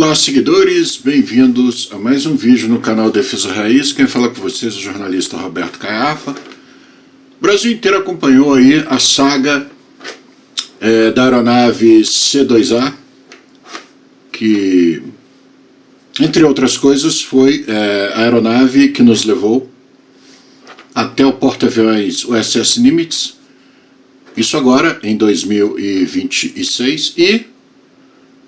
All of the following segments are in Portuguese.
Olá, seguidores, bem-vindos a mais um vídeo no canal Defesa Raiz. Quem fala com vocês é o jornalista Roberto Caiafa. O Brasil inteiro acompanhou aí a saga da aeronave C-2A, que, entre outras coisas, foi a aeronave que nos levou até o porta-aviões USS Nimitz, isso agora em 2026, e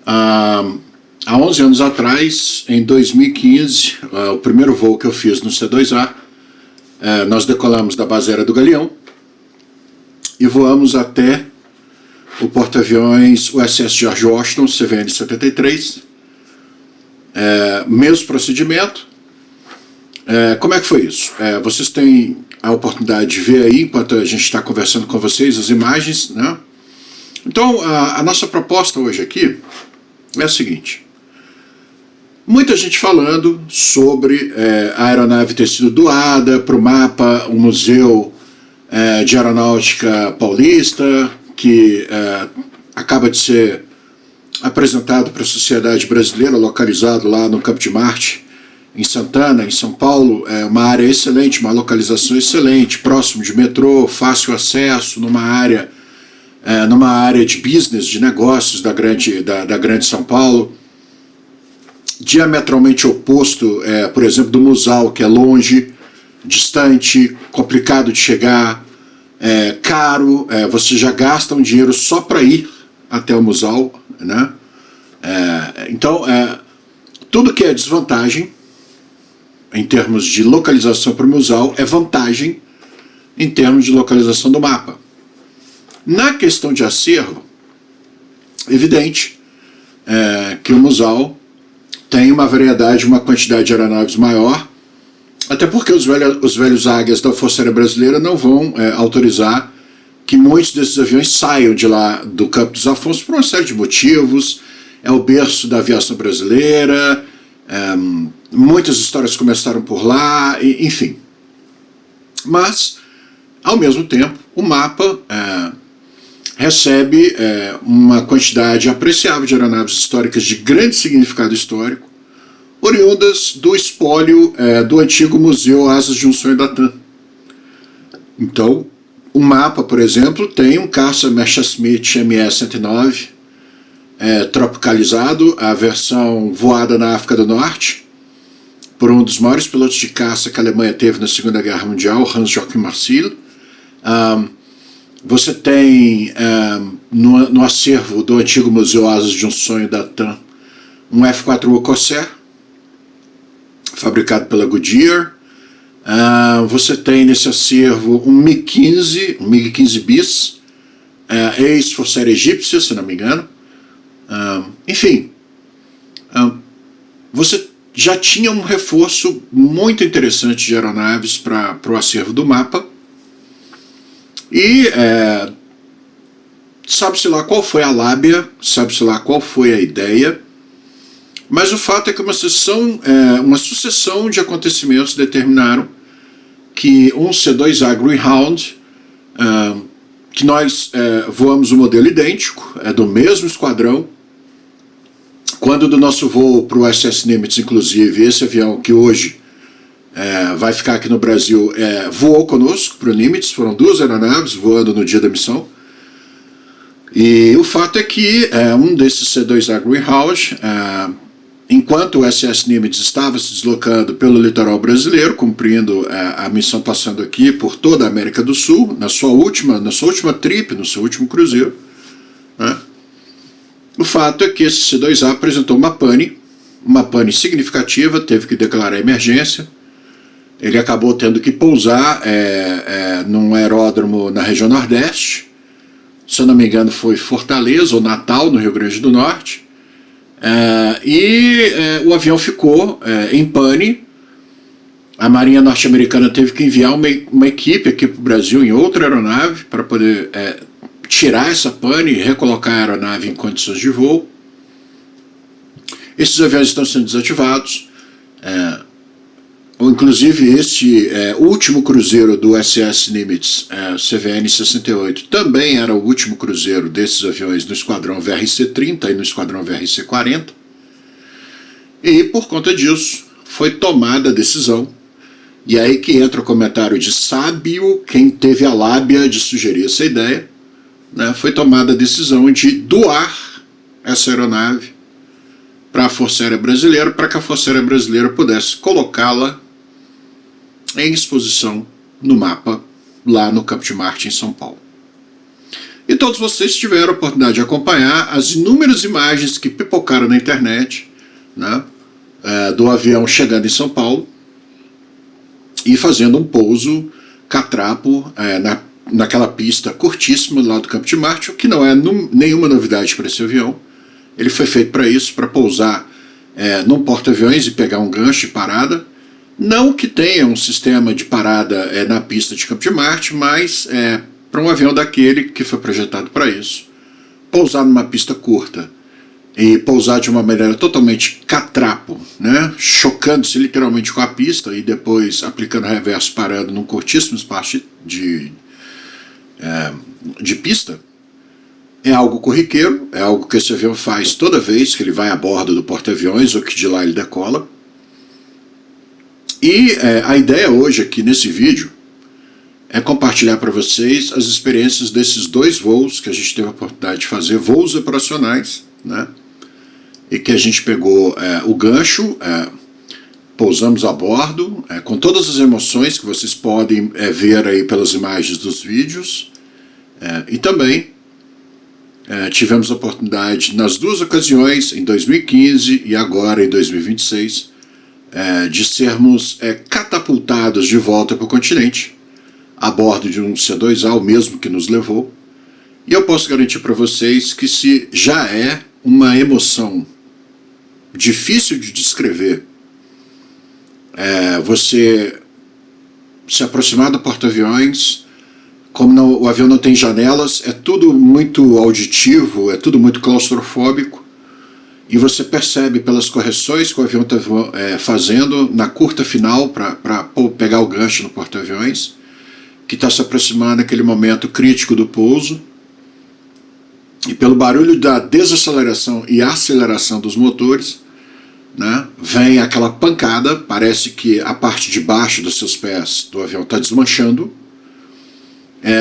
há 11 anos atrás, em 2015, o primeiro voo que eu fiz no C-2A, nós decolamos da base aérea do Galeão e voamos até o porta-aviões USS George Washington, CVN-73, mesmo procedimento. Como é que foi isso? Vocês têm a oportunidade de ver aí, enquanto a gente está conversando com vocês, as imagens, né? Então, a nossa proposta hoje aqui é a seguinte: muita gente falando sobre a aeronave ter sido doada para o MAPA, o Museu de Aeronáutica Paulista, que acaba de ser apresentado para a sociedade brasileira, localizado lá no Campo de Marte, em Santana, em São Paulo. É uma área excelente, uma localização excelente, próximo de metrô, fácil acesso, numa área de business, de negócios da grande São Paulo, diametralmente oposto, por exemplo, do Musal, que é longe, distante, complicado de chegar, caro, você já gasta um dinheiro só para ir até o Musal, né? Então, tudo que é desvantagem em termos de localização para o Musal é vantagem em termos de localização do MAPA. Na questão de acervo, evidente que o Musal tem uma variedade, uma quantidade de aeronaves maior, até porque os velhos águias da Força Aérea Brasileira não vão autorizar que muitos desses aviões saiam de lá do Campo dos Afonsos por uma série de motivos. É o berço da aviação brasileira, muitas histórias começaram por lá, enfim. Mas, ao mesmo tempo, o MAPA recebe uma quantidade apreciável de aeronaves históricas de grande significado histórico, oriundas do espólio do antigo Museu Asas de um Sonho da TAM. Então, o MAPA, por exemplo, tem um caça Messerschmitt Me-109, tropicalizado, a versão voada na África do Norte, por um dos maiores pilotos de caça que a Alemanha teve na Segunda Guerra Mundial, Hans-Joachim Marsil. Você tem no acervo do antigo Museu Asas de um Sonho da TAM um F-4U Corsair, fabricado pela Goodyear. Você tem nesse acervo um MiG-15 bis, ex-Força Aérea Egípcia, se não me engano. Enfim, você já tinha um reforço muito interessante de aeronaves para o acervo do MAPA. E sabe-se lá qual foi a lábia, sabe-se lá qual foi a ideia, mas o fato é que uma sucessão de acontecimentos determinaram que um C-2A Greyhound, que nós voamos um modelo idêntico, do mesmo esquadrão. Quando do nosso voo para o USS Nimitz, inclusive, esse avião que hoje vai ficar aqui no Brasil voou conosco para o Nimitz, foram 2 aeronaves voando no dia da missão. E o fato é que um desses C-2A Greyhound, enquanto o USS Nimitz estava se deslocando pelo litoral brasileiro, cumprindo a missão, passando aqui por toda a América do Sul, na sua última trip, no seu último cruzeiro, né? O fato é que esse C-2A apresentou uma pane significativa, teve que declarar emergência. Ele acabou tendo que pousar num aeródromo na região Nordeste, se eu não me engano foi Fortaleza ou Natal, no Rio Grande do Norte, o avião ficou em pane. A Marinha norte-americana teve que enviar uma equipe aqui para o Brasil em outra aeronave para poder tirar essa pane e recolocar a aeronave em condições de voo. Esses aviões estão sendo desativados. Inclusive, este último cruzeiro do USS Nimitz, CVN-68, também era o último cruzeiro desses aviões no esquadrão VRC-30 e no esquadrão VRC-40. E por conta disso foi tomada a decisão, e aí que entra o comentário de sábio quem teve a lábia de sugerir essa ideia, né? Foi tomada a decisão de doar essa aeronave para a Força Aérea Brasileira, para que a Força Aérea Brasileira pudesse colocá-la em exposição no mapa lá no Campo de Marte, em São Paulo. E todos vocês tiveram a oportunidade de acompanhar as inúmeras imagens que pipocaram na internet, né, do avião chegando em São Paulo e fazendo um pouso catrapo naquela pista curtíssima lá do Campo de Marte, o que não é nenhuma novidade para esse avião. Ele foi feito para isso, para pousar num porta-aviões e pegar um gancho de parada. Não que tenha um sistema de parada na pista de Campo de Marte, mas para um avião daquele que foi projetado para isso, pousar numa pista curta e pousar de uma maneira totalmente catrapo, né, chocando-se literalmente com a pista e depois aplicando reverso parando num curtíssimo espaço de pista, é algo corriqueiro, é algo que esse avião faz toda vez que ele vai a bordo do porta-aviões ou que de lá ele decola. E a ideia hoje aqui nesse vídeo é compartilhar para vocês as experiências desses 2 voos que a gente teve a oportunidade de fazer, voos operacionais, né? E que a gente pegou o gancho, pousamos a bordo, com todas as emoções que vocês podem ver aí pelas imagens dos vídeos, e também tivemos a oportunidade nas 2 ocasiões, em 2015 e agora em 2026, de sermos catapultados de volta para o continente, a bordo de um C2A, o mesmo que nos levou. E eu posso garantir para vocês que se já é uma emoção difícil de descrever, você se aproximar do porta-aviões, como o avião não tem janelas, é tudo muito auditivo, é tudo muito claustrofóbico, e você percebe pelas correções que o avião está fazendo na curta final para pegar o gancho no porta-aviões, que está se aproximando naquele momento crítico do pouso, e pelo barulho da desaceleração e aceleração dos motores, né, vem aquela pancada, parece que a parte de baixo dos seus pés do avião está desmanchando.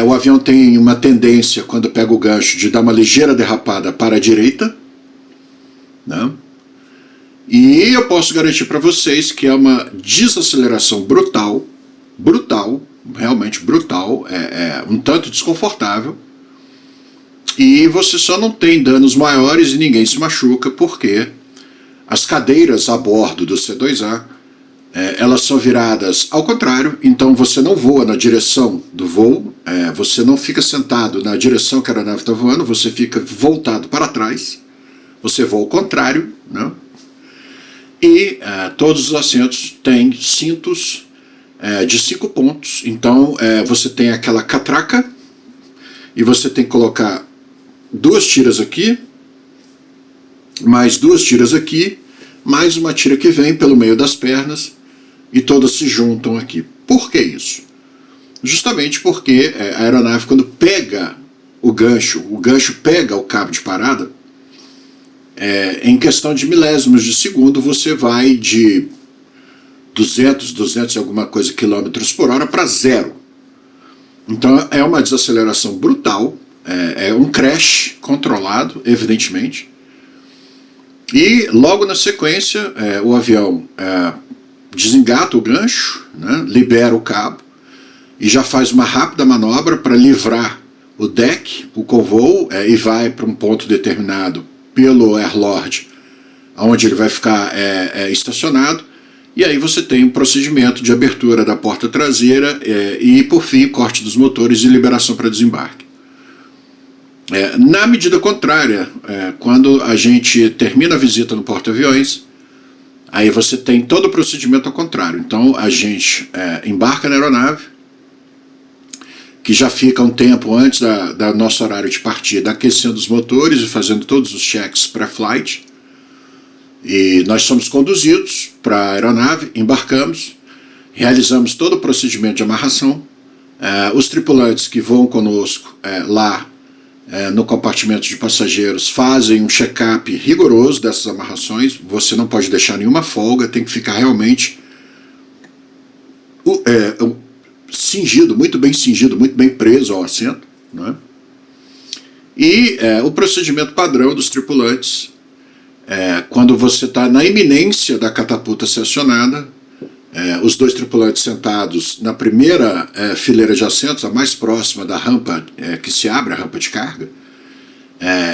O avião tem uma tendência, quando pega o gancho, de dar uma ligeira derrapada para a direita, né? E eu posso garantir para vocês que é uma desaceleração brutal, realmente brutal, um tanto desconfortável, e você só não tem danos maiores e ninguém se machuca, porque as cadeiras a bordo do C2A, elas são viradas ao contrário, então você não voa na direção do voo, você não fica sentado na direção que a aeronave está voando, você fica voltado para trás, você voa ao contrário, né? E todos os assentos têm cintos de 5 pontos, então você tem aquela catraca, e você tem que colocar 2 tiras aqui, mais 2 tiras aqui, mais uma tira que vem pelo meio das pernas, e todas se juntam aqui. Por que isso? Justamente porque a aeronave, quando pega o gancho pega o cabo de parada, em questão de milésimos de segundo, você vai de 200 e alguma coisa quilômetros por hora para 0. Então é uma desaceleração brutal, é um crash controlado, evidentemente. E logo na sequência, o avião desengata o gancho, né, libera o cabo e já faz uma rápida manobra para livrar o deck, o convoo, e vai para um ponto determinado pelo airlord, onde ele vai ficar estacionado. E aí você tem um procedimento de abertura da porta traseira e, por fim, corte dos motores e liberação para desembarque. Na medida contrária, quando a gente termina a visita no porta-aviões, aí você tem todo o procedimento ao contrário. Então a gente embarca na aeronave, que já fica um tempo antes da nosso horário de partida, aquecendo os motores e fazendo todos os checks pré-flight. E nós somos conduzidos para a aeronave, embarcamos, realizamos todo o procedimento de amarração. Os tripulantes que vão conosco lá no compartimento de passageiros, fazem um check-up rigoroso dessas amarrações. Você não pode deixar nenhuma folga, tem que ficar realmente cingido, muito bem preso ao assento, né? E o procedimento padrão dos tripulantes, quando você está na iminência da catapulta ser acionada, os dois tripulantes sentados na primeira fileira de assentos, a mais próxima da rampa que se abre, a rampa de carga,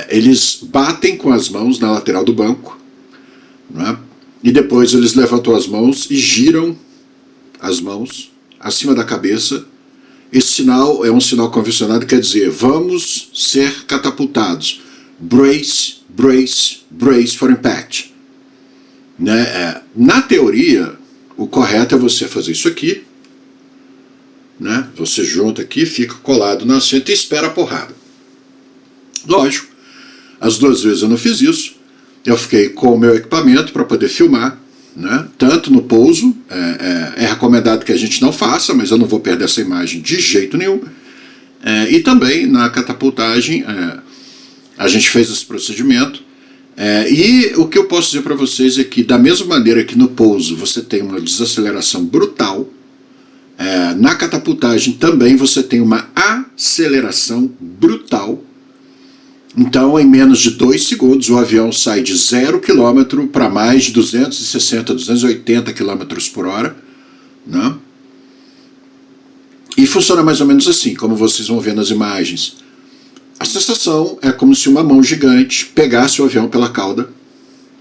eles batem com as mãos na lateral do banco, né? E depois eles levantam as mãos e giram as mãos acima da cabeça. Esse sinal é um sinal convencionado, quer dizer, vamos ser catapultados. Brace, brace, brace for impact. Né? Na teoria, o correto é você fazer isso aqui, né? Você junta aqui, fica colado no assento e espera a porrada. Lógico, as 2 vezes eu não fiz isso. Eu fiquei com o meu equipamento para poder filmar, né? Tanto no pouso, é recomendado que a gente não faça, mas eu não vou perder essa imagem de jeito nenhum. E também na catapultagem, a gente fez esse procedimento. E o que eu posso dizer para vocês é que, da mesma maneira que no pouso você tem uma desaceleração brutal, na catapultagem também você tem uma aceleração brutal. Então, em menos de 2 segundos, o avião sai de 0 km para mais de 260, 280 km por hora, né? E funciona mais ou menos assim, como vocês vão ver nas imagens. A sensação é como se uma mão gigante pegasse o avião pela cauda,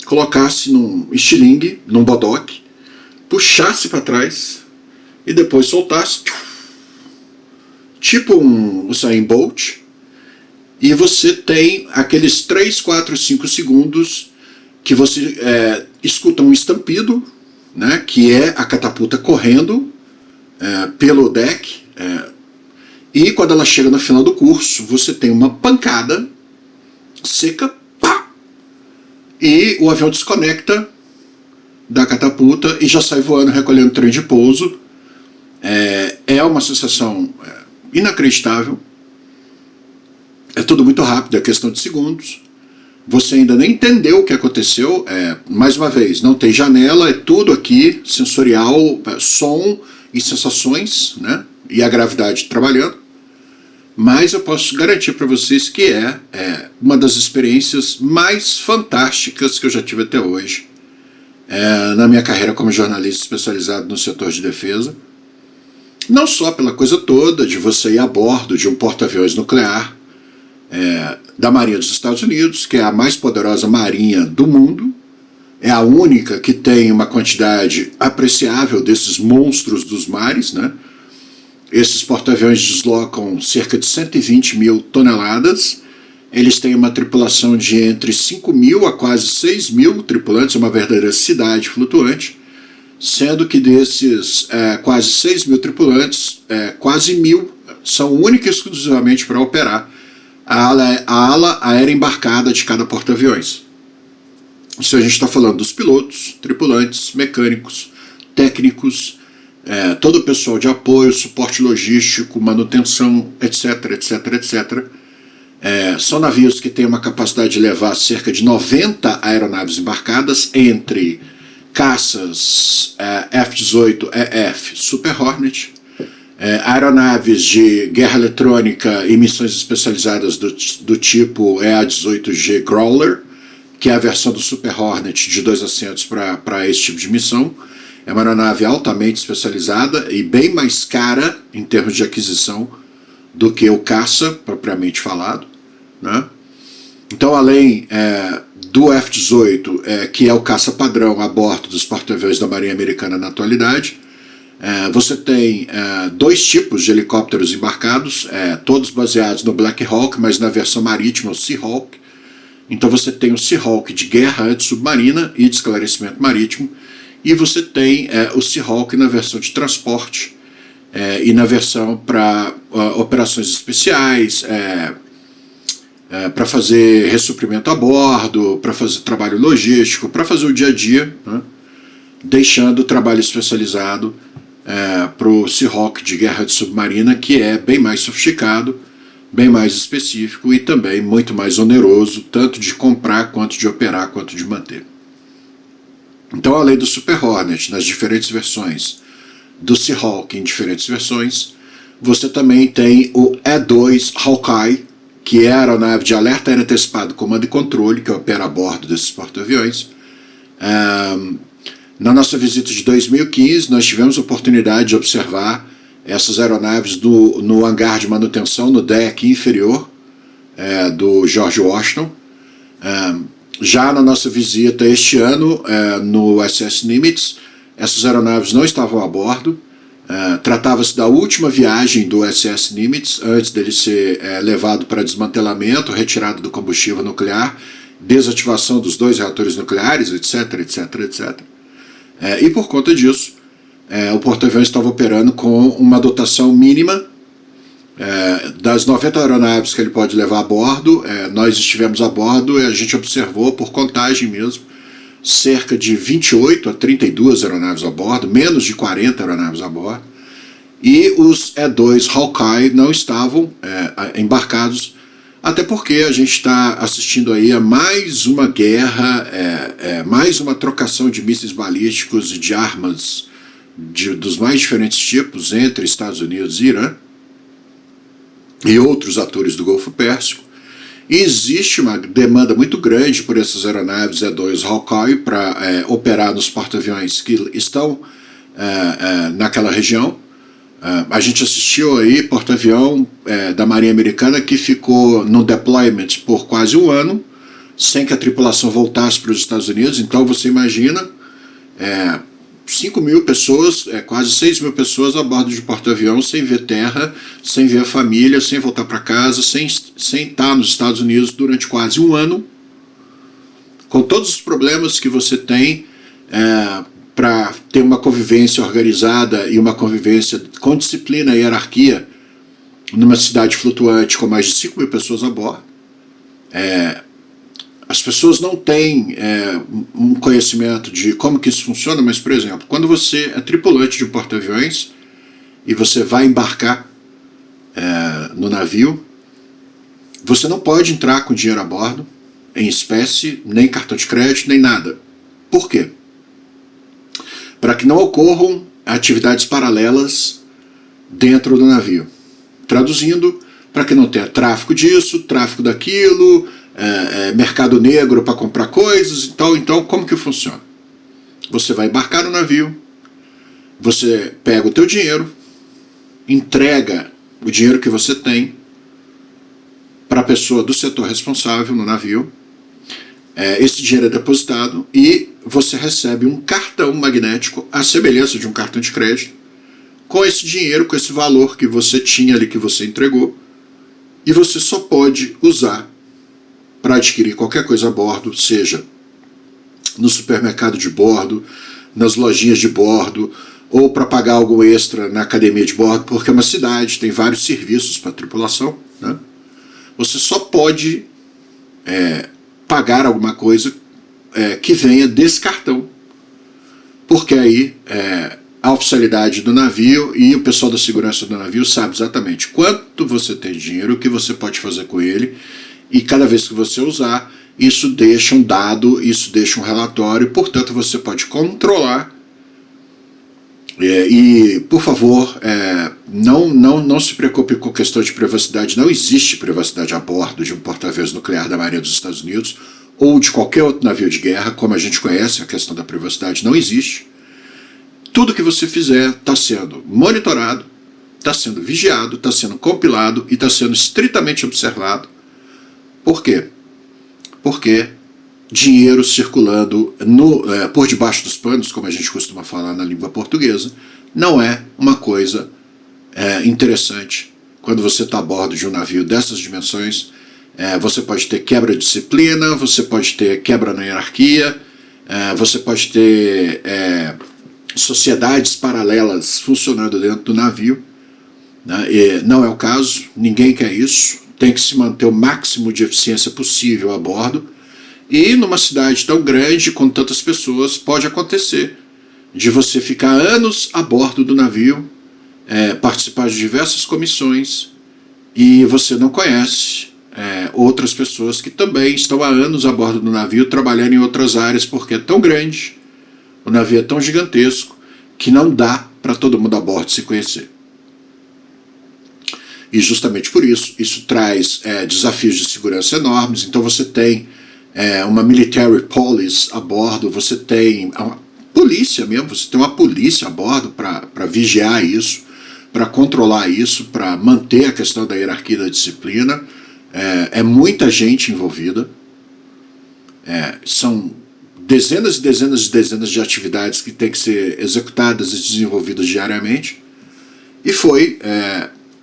colocasse num estilingue, num bodoque, puxasse para trás e depois soltasse, tipo um Usain Bolt. E você tem aqueles 3, 4, 5 segundos que você escuta um estampido, né, que é a catapulta correndo pelo deck. E quando ela chega no final do curso, você tem uma pancada seca, pá, e o avião desconecta da catapulta e já sai voando, recolhendo o trem de pouso. É uma sensação inacreditável. É tudo muito rápido, é questão de segundos. Você ainda nem entendeu o que aconteceu. Mais uma vez, não tem janela, é tudo aqui, sensorial, som e sensações, né? E a gravidade trabalhando. Mas eu posso garantir para vocês que é uma das experiências mais fantásticas que eu já tive até hoje, na minha carreira como jornalista especializado no setor de defesa. Não só pela coisa toda de você ir a bordo de um porta-aviões nuclear, da Marinha dos Estados Unidos, que é a mais poderosa marinha do mundo, é a única que tem uma quantidade apreciável desses monstros dos mares, né? Esses porta-aviões deslocam cerca de 120 mil toneladas, eles têm uma tripulação de entre 5 mil a quase 6 mil tripulantes, uma verdadeira cidade flutuante, sendo que desses quase 6 mil tripulantes, quase 1.000 são única e exclusivamente para operar a ala aérea embarcada de cada porta-aviões. Isso a gente está falando dos pilotos, tripulantes, mecânicos, técnicos, todo o pessoal de apoio, suporte logístico, manutenção, etc, etc, etc. São navios que têm uma capacidade de levar cerca de 90 aeronaves embarcadas, entre caças F-18EF Super Hornet, aeronaves de guerra eletrônica e missões especializadas do tipo EA-18G Growler, que é a versão do Super Hornet de 2 assentos para esse tipo de missão. É uma aeronave altamente especializada e bem mais cara em termos de aquisição do que o caça, propriamente falado, né? Então, além do F-18, que é o caça padrão a bordo dos porta-aviões da Marinha Americana na atualidade, você tem 2 tipos de helicópteros embarcados, todos baseados no Black Hawk, mas na versão marítima, o Seahawk. Então você tem o Seahawk de guerra antissubmarina e de esclarecimento marítimo, e você tem o Seahawk na versão de transporte e na versão para operações especiais, para fazer ressuprimento a bordo, para fazer trabalho logístico, para fazer o dia a dia, né? Deixando o trabalho especializado para o Seahawk de guerra submarina, que é bem mais sofisticado, bem mais específico e também muito mais oneroso, tanto de comprar, quanto de operar, quanto de manter. Então, além do Super Hornet nas diferentes versões, do Seahawk em diferentes versões, você também tem o E-2 Hawkeye, que é a aeronave de alerta aéreo antecipado, comando e controle, que opera a bordo desses porta-aviões. Na nossa visita de 2015, nós tivemos a oportunidade de observar essas aeronaves no hangar de manutenção, no deck inferior do George Washington. Já na nossa visita este ano, no SS Nimitz, essas aeronaves não estavam a bordo. Tratava-se da última viagem do SS Nimitz, antes dele ser levado para desmantelamento, retirada do combustível nuclear, desativação dos 2 reatores nucleares, etc, etc, etc. E por conta disso, o porta-aviões estava operando com uma dotação mínima. Das 90 aeronaves que ele pode levar a bordo, nós estivemos a bordo e a gente observou, por contagem mesmo, cerca de 28 a 32 aeronaves a bordo, menos de 40 aeronaves a bordo, e os E-2 Hawkeye não estavam embarcados, até porque a gente está assistindo aí a mais uma guerra, mais uma trocação de mísseis balísticos e de armas dos mais diferentes tipos entre Estados Unidos e Irã e outros atores do Golfo Pérsico. E existe uma demanda muito grande por essas aeronaves E-2 Hawkeye para operar nos porta-aviões que estão naquela região. A gente assistiu aí porta-avião da Marinha Americana que ficou no deployment por quase um ano, sem que a tripulação voltasse para os Estados Unidos. Então você imagina 5 mil pessoas, quase 6 mil pessoas a bordo de porta-avião, sem ver terra, sem ver a família, sem voltar para casa, sem estar nos Estados Unidos durante quase um ano, com todos os problemas que você tem para ter uma convivência organizada e uma convivência com disciplina e hierarquia numa cidade flutuante com mais de 5 mil pessoas a bordo. As pessoas não têm um conhecimento de como que isso funciona, mas, por exemplo, quando você é tripulante de um porta-aviões e você vai embarcar no navio, você não pode entrar com dinheiro a bordo, em espécie, nem cartão de crédito, nem nada. Por quê? Para que não ocorram atividades paralelas dentro do navio. Traduzindo, para que não tenha tráfico disso, tráfico daquilo, mercado negro para comprar coisas. Então, como que funciona? Você vai embarcar no navio, você pega o teu dinheiro, entrega o dinheiro que você tem para a pessoa do setor responsável no navio. Esse dinheiro é depositado e você recebe um cartão magnético, à semelhança de um cartão de crédito, com esse dinheiro, com esse valor que você tinha ali, que você entregou, e você só pode usar para adquirir qualquer coisa a bordo, seja no supermercado de bordo, nas lojinhas de bordo, ou para pagar algo extra na academia de bordo, porque é uma cidade, tem vários serviços para a tripulação, né? Você só pode pagar alguma coisa que venha desse cartão, porque aí a oficialidade do navio e o pessoal da segurança do navio sabe exatamente quanto você tem de dinheiro, o que você pode fazer com ele, e cada vez que você usar, isso deixa um dado, isso deixa um relatório, portanto você pode controlar. E por favor, não se preocupe com questão de privacidade. Não existe privacidade a bordo de um porta-aviões nuclear da Marinha dos Estados Unidos ou de qualquer outro navio de guerra, como a gente conhece. A questão da privacidade não existe. Tudo que você fizer está sendo monitorado, está sendo vigiado, está sendo compilado e está sendo estritamente observado. Por quê? Porque dinheiro circulando por debaixo dos panos, como a gente costuma falar na língua portuguesa, não é uma coisa interessante. Quando você está a bordo de um navio dessas dimensões, você pode ter quebra de disciplina, você pode ter quebra na hierarquia, você pode ter sociedades paralelas funcionando dentro do navio, né? E não é o caso, ninguém quer isso, tem que se manter o máximo de eficiência possível a bordo. E numa cidade tão grande, com tantas pessoas, pode acontecer de você ficar anos a bordo do navio, participar de diversas comissões e você não conhece outras pessoas que também estão há anos a bordo do navio trabalhando em outras áreas, porque é tão grande, o navio é tão gigantesco, que não dá para todo mundo a bordo se conhecer. E justamente por isso, isso traz desafios de segurança enormes. Então você tem uma military police a bordo, você tem uma polícia mesmo, você tem uma polícia a bordo para vigiar isso, para controlar isso, para manter a questão da hierarquia da disciplina. É muita gente envolvida, são dezenas e dezenas e dezenas de atividades que têm que ser executadas e desenvolvidas diariamente, e foi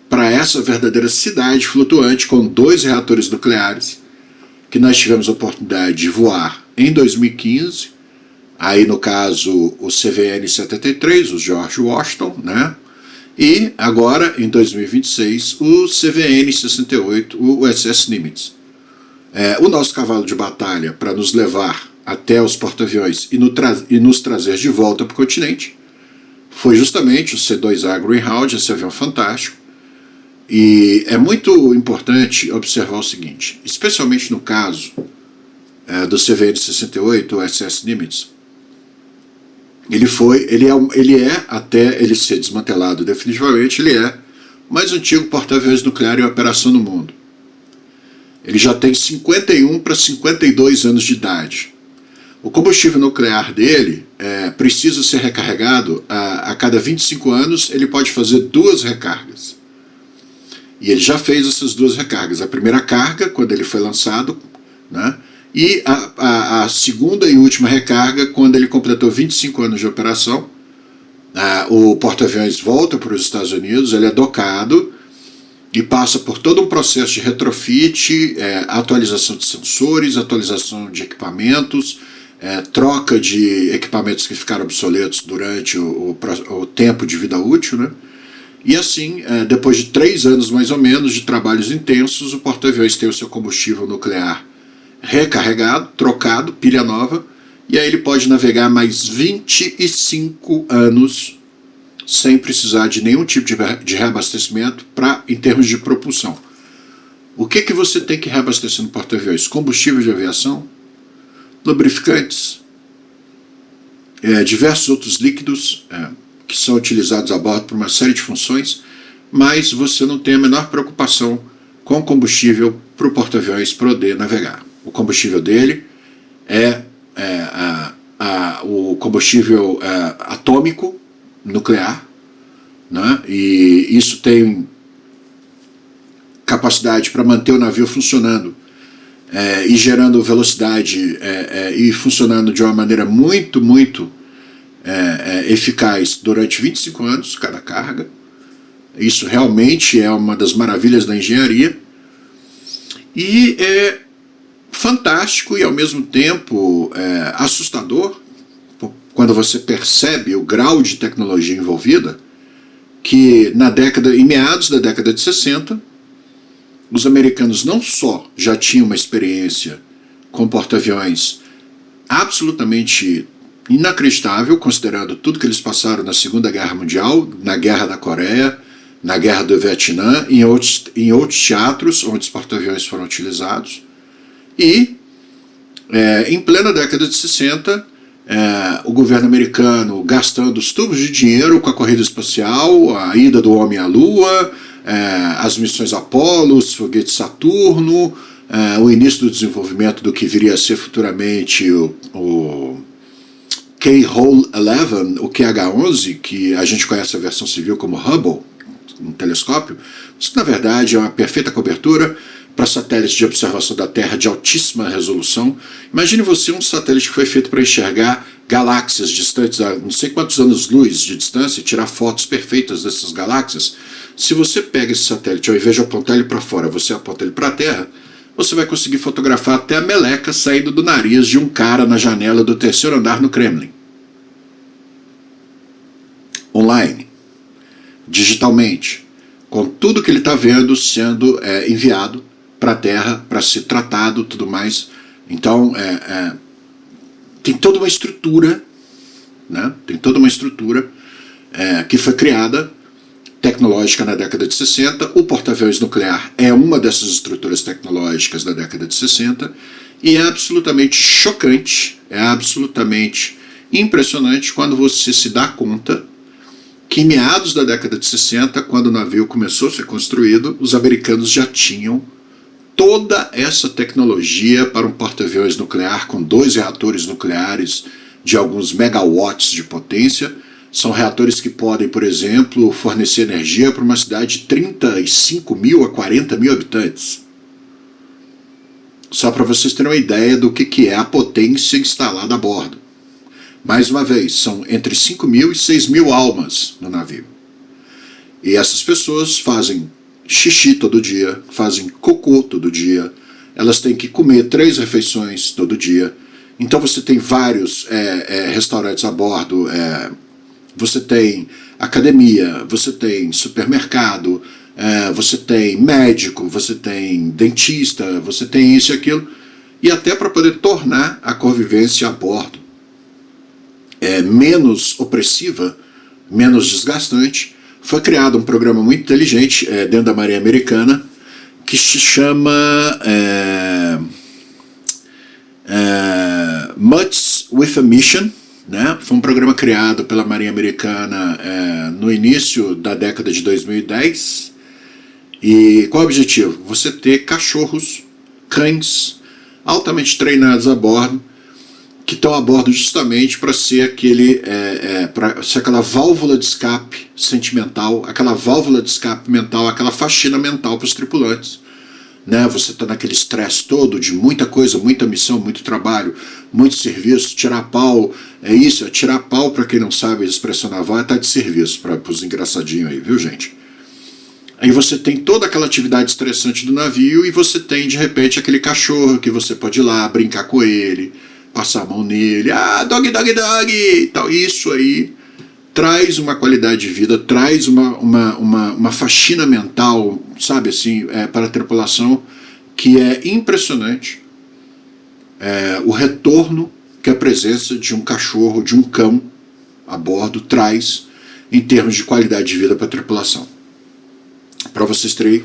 para essa verdadeira cidade flutuante com 2 reatores nucleares que nós tivemos a oportunidade de voar em 2015, aí no caso o CVN-73, o George Washington, né? E agora, em 2026, o CVN-68, o USS Nimitz. O nosso cavalo de batalha para nos levar até os porta-aviões e nos trazer de volta para o continente foi justamente o C-2A Greyhound, esse avião fantástico. E é muito importante observar o seguinte, especialmente no caso do CVN-68, o USS Nimitz, ele é, até ele ser desmantelado definitivamente, ele é o mais antigo porta-aviões nuclear em operação no mundo. Ele já tem 51 para 52 anos de idade. O combustível nuclear dele precisa ser recarregado a cada 25 anos, ele pode fazer 2 recargas. E ele já fez essas 2 recargas. A primeira carga, quando ele foi lançado, né? E a segunda e última recarga, quando ele completou 25 anos de operação. O porta-aviões volta para os Estados Unidos, ele é docado e passa por todo um processo de retrofit, atualização de sensores, atualização de equipamentos, troca de equipamentos que ficaram obsoletos durante o tempo de vida útil, né? E assim, depois de 3 anos mais ou menos de trabalhos intensos, o porta-aviões tem o seu combustível nuclear recarregado, trocado, pilha nova, e aí ele pode navegar mais 25 anos sem precisar de nenhum tipo de reabastecimento em termos de propulsão. O que você tem que reabastecer no porta-aviões? Combustível de aviação, lubrificantes, diversos outros líquidos que são utilizados a bordo por uma série de funções, mas você não tem a menor preocupação com combustível para o porta-aviões poder navegar. O combustível dele é o combustível atômico nuclear, né? E isso tem capacidade para manter o navio funcionando e gerando velocidade e funcionando de uma maneira muito, muito eficaz durante 25 anos cada carga. Isso realmente é uma das maravilhas da engenharia e é fantástico e ao mesmo tempo assustador quando você percebe o grau de tecnologia envolvida, que em meados da década de 60, os americanos não só já tinham uma experiência com porta-aviões absolutamente inacreditável, considerando tudo que eles passaram na Segunda Guerra Mundial, na Guerra da Coreia, na Guerra do Vietnã, em outros teatros onde os porta-aviões foram utilizados. E, em plena década de 60, o governo americano gastando os tubos de dinheiro com a corrida espacial, a ida do homem à Lua, as missões Apollo, os foguetes Saturno, o início do desenvolvimento do que viria a ser futuramente o K-Hole 11, o QH-11, que a gente conhece a versão civil como Hubble, um telescópio, mas que na verdade é uma perfeita cobertura para satélites de observação da Terra de altíssima resolução. Imagine você um satélite que foi feito para enxergar galáxias distantes a não sei quantos anos-luz de distância e tirar fotos perfeitas dessas galáxias. Se você pega esse satélite, ao invés de apontar ele para fora, você aponta ele para a Terra, você vai conseguir fotografar até a meleca saindo do nariz de um cara na janela do 3º andar no Kremlin. Online, digitalmente, com tudo que ele está vendo sendo enviado para a Terra, para ser tratado, tudo mais. Então, tem toda uma estrutura, né? Tem toda uma estrutura que foi criada tecnológica na década de 60. O porta-aviões nuclear é uma dessas estruturas tecnológicas da década de 60 e é absolutamente chocante, é absolutamente impressionante quando você se dá conta que em meados da década de 60, quando o navio começou a ser construído, os americanos já tinham toda essa tecnologia para um porta-aviões nuclear com 2 reatores nucleares de alguns megawatts de potência. São reatores que podem, por exemplo, fornecer energia para uma cidade de 35 mil a 40 mil habitantes. Só para vocês terem uma ideia do que é a potência instalada a bordo. Mais uma vez, são entre 5 mil e 6 mil almas no navio. E essas pessoas fazem xixi todo dia, fazem cocô todo dia, elas têm que comer 3 refeições todo dia. Então você tem vários restaurantes a bordo, você tem academia, você tem supermercado, você tem médico, você tem dentista, você tem isso e aquilo, e até para poder tornar a convivência a bordo menos opressiva, menos desgastante, foi criado um programa muito inteligente dentro da Marinha Americana que se chama Mutts with a Mission, né? Foi um programa criado pela Marinha Americana no início da década de 2010. E qual é o objetivo? Você ter cachorros, cães, altamente treinados a bordo, que estão a bordo justamente para ser para ser aquela válvula de escape sentimental, aquela válvula de escape mental, aquela faxina mental para os tripulantes. Né? Você está naquele estresse todo de muita coisa, muita missão, muito trabalho, muito serviço, tirar pau, tirar pau, para quem não sabe a expressão naval, é estar de serviço, para os engraçadinhos aí, viu, gente? Aí você tem toda aquela atividade estressante do navio e você tem, de repente, aquele cachorro que você pode ir lá, brincar com ele, passar a mão nele, dog, dog, dog, tal. Isso aí traz uma qualidade de vida, traz uma faxina mental, sabe assim, para a tripulação, que é impressionante. O retorno que a presença de um cachorro, de um cão a bordo traz em termos de qualidade de vida para a tripulação. Para vocês terem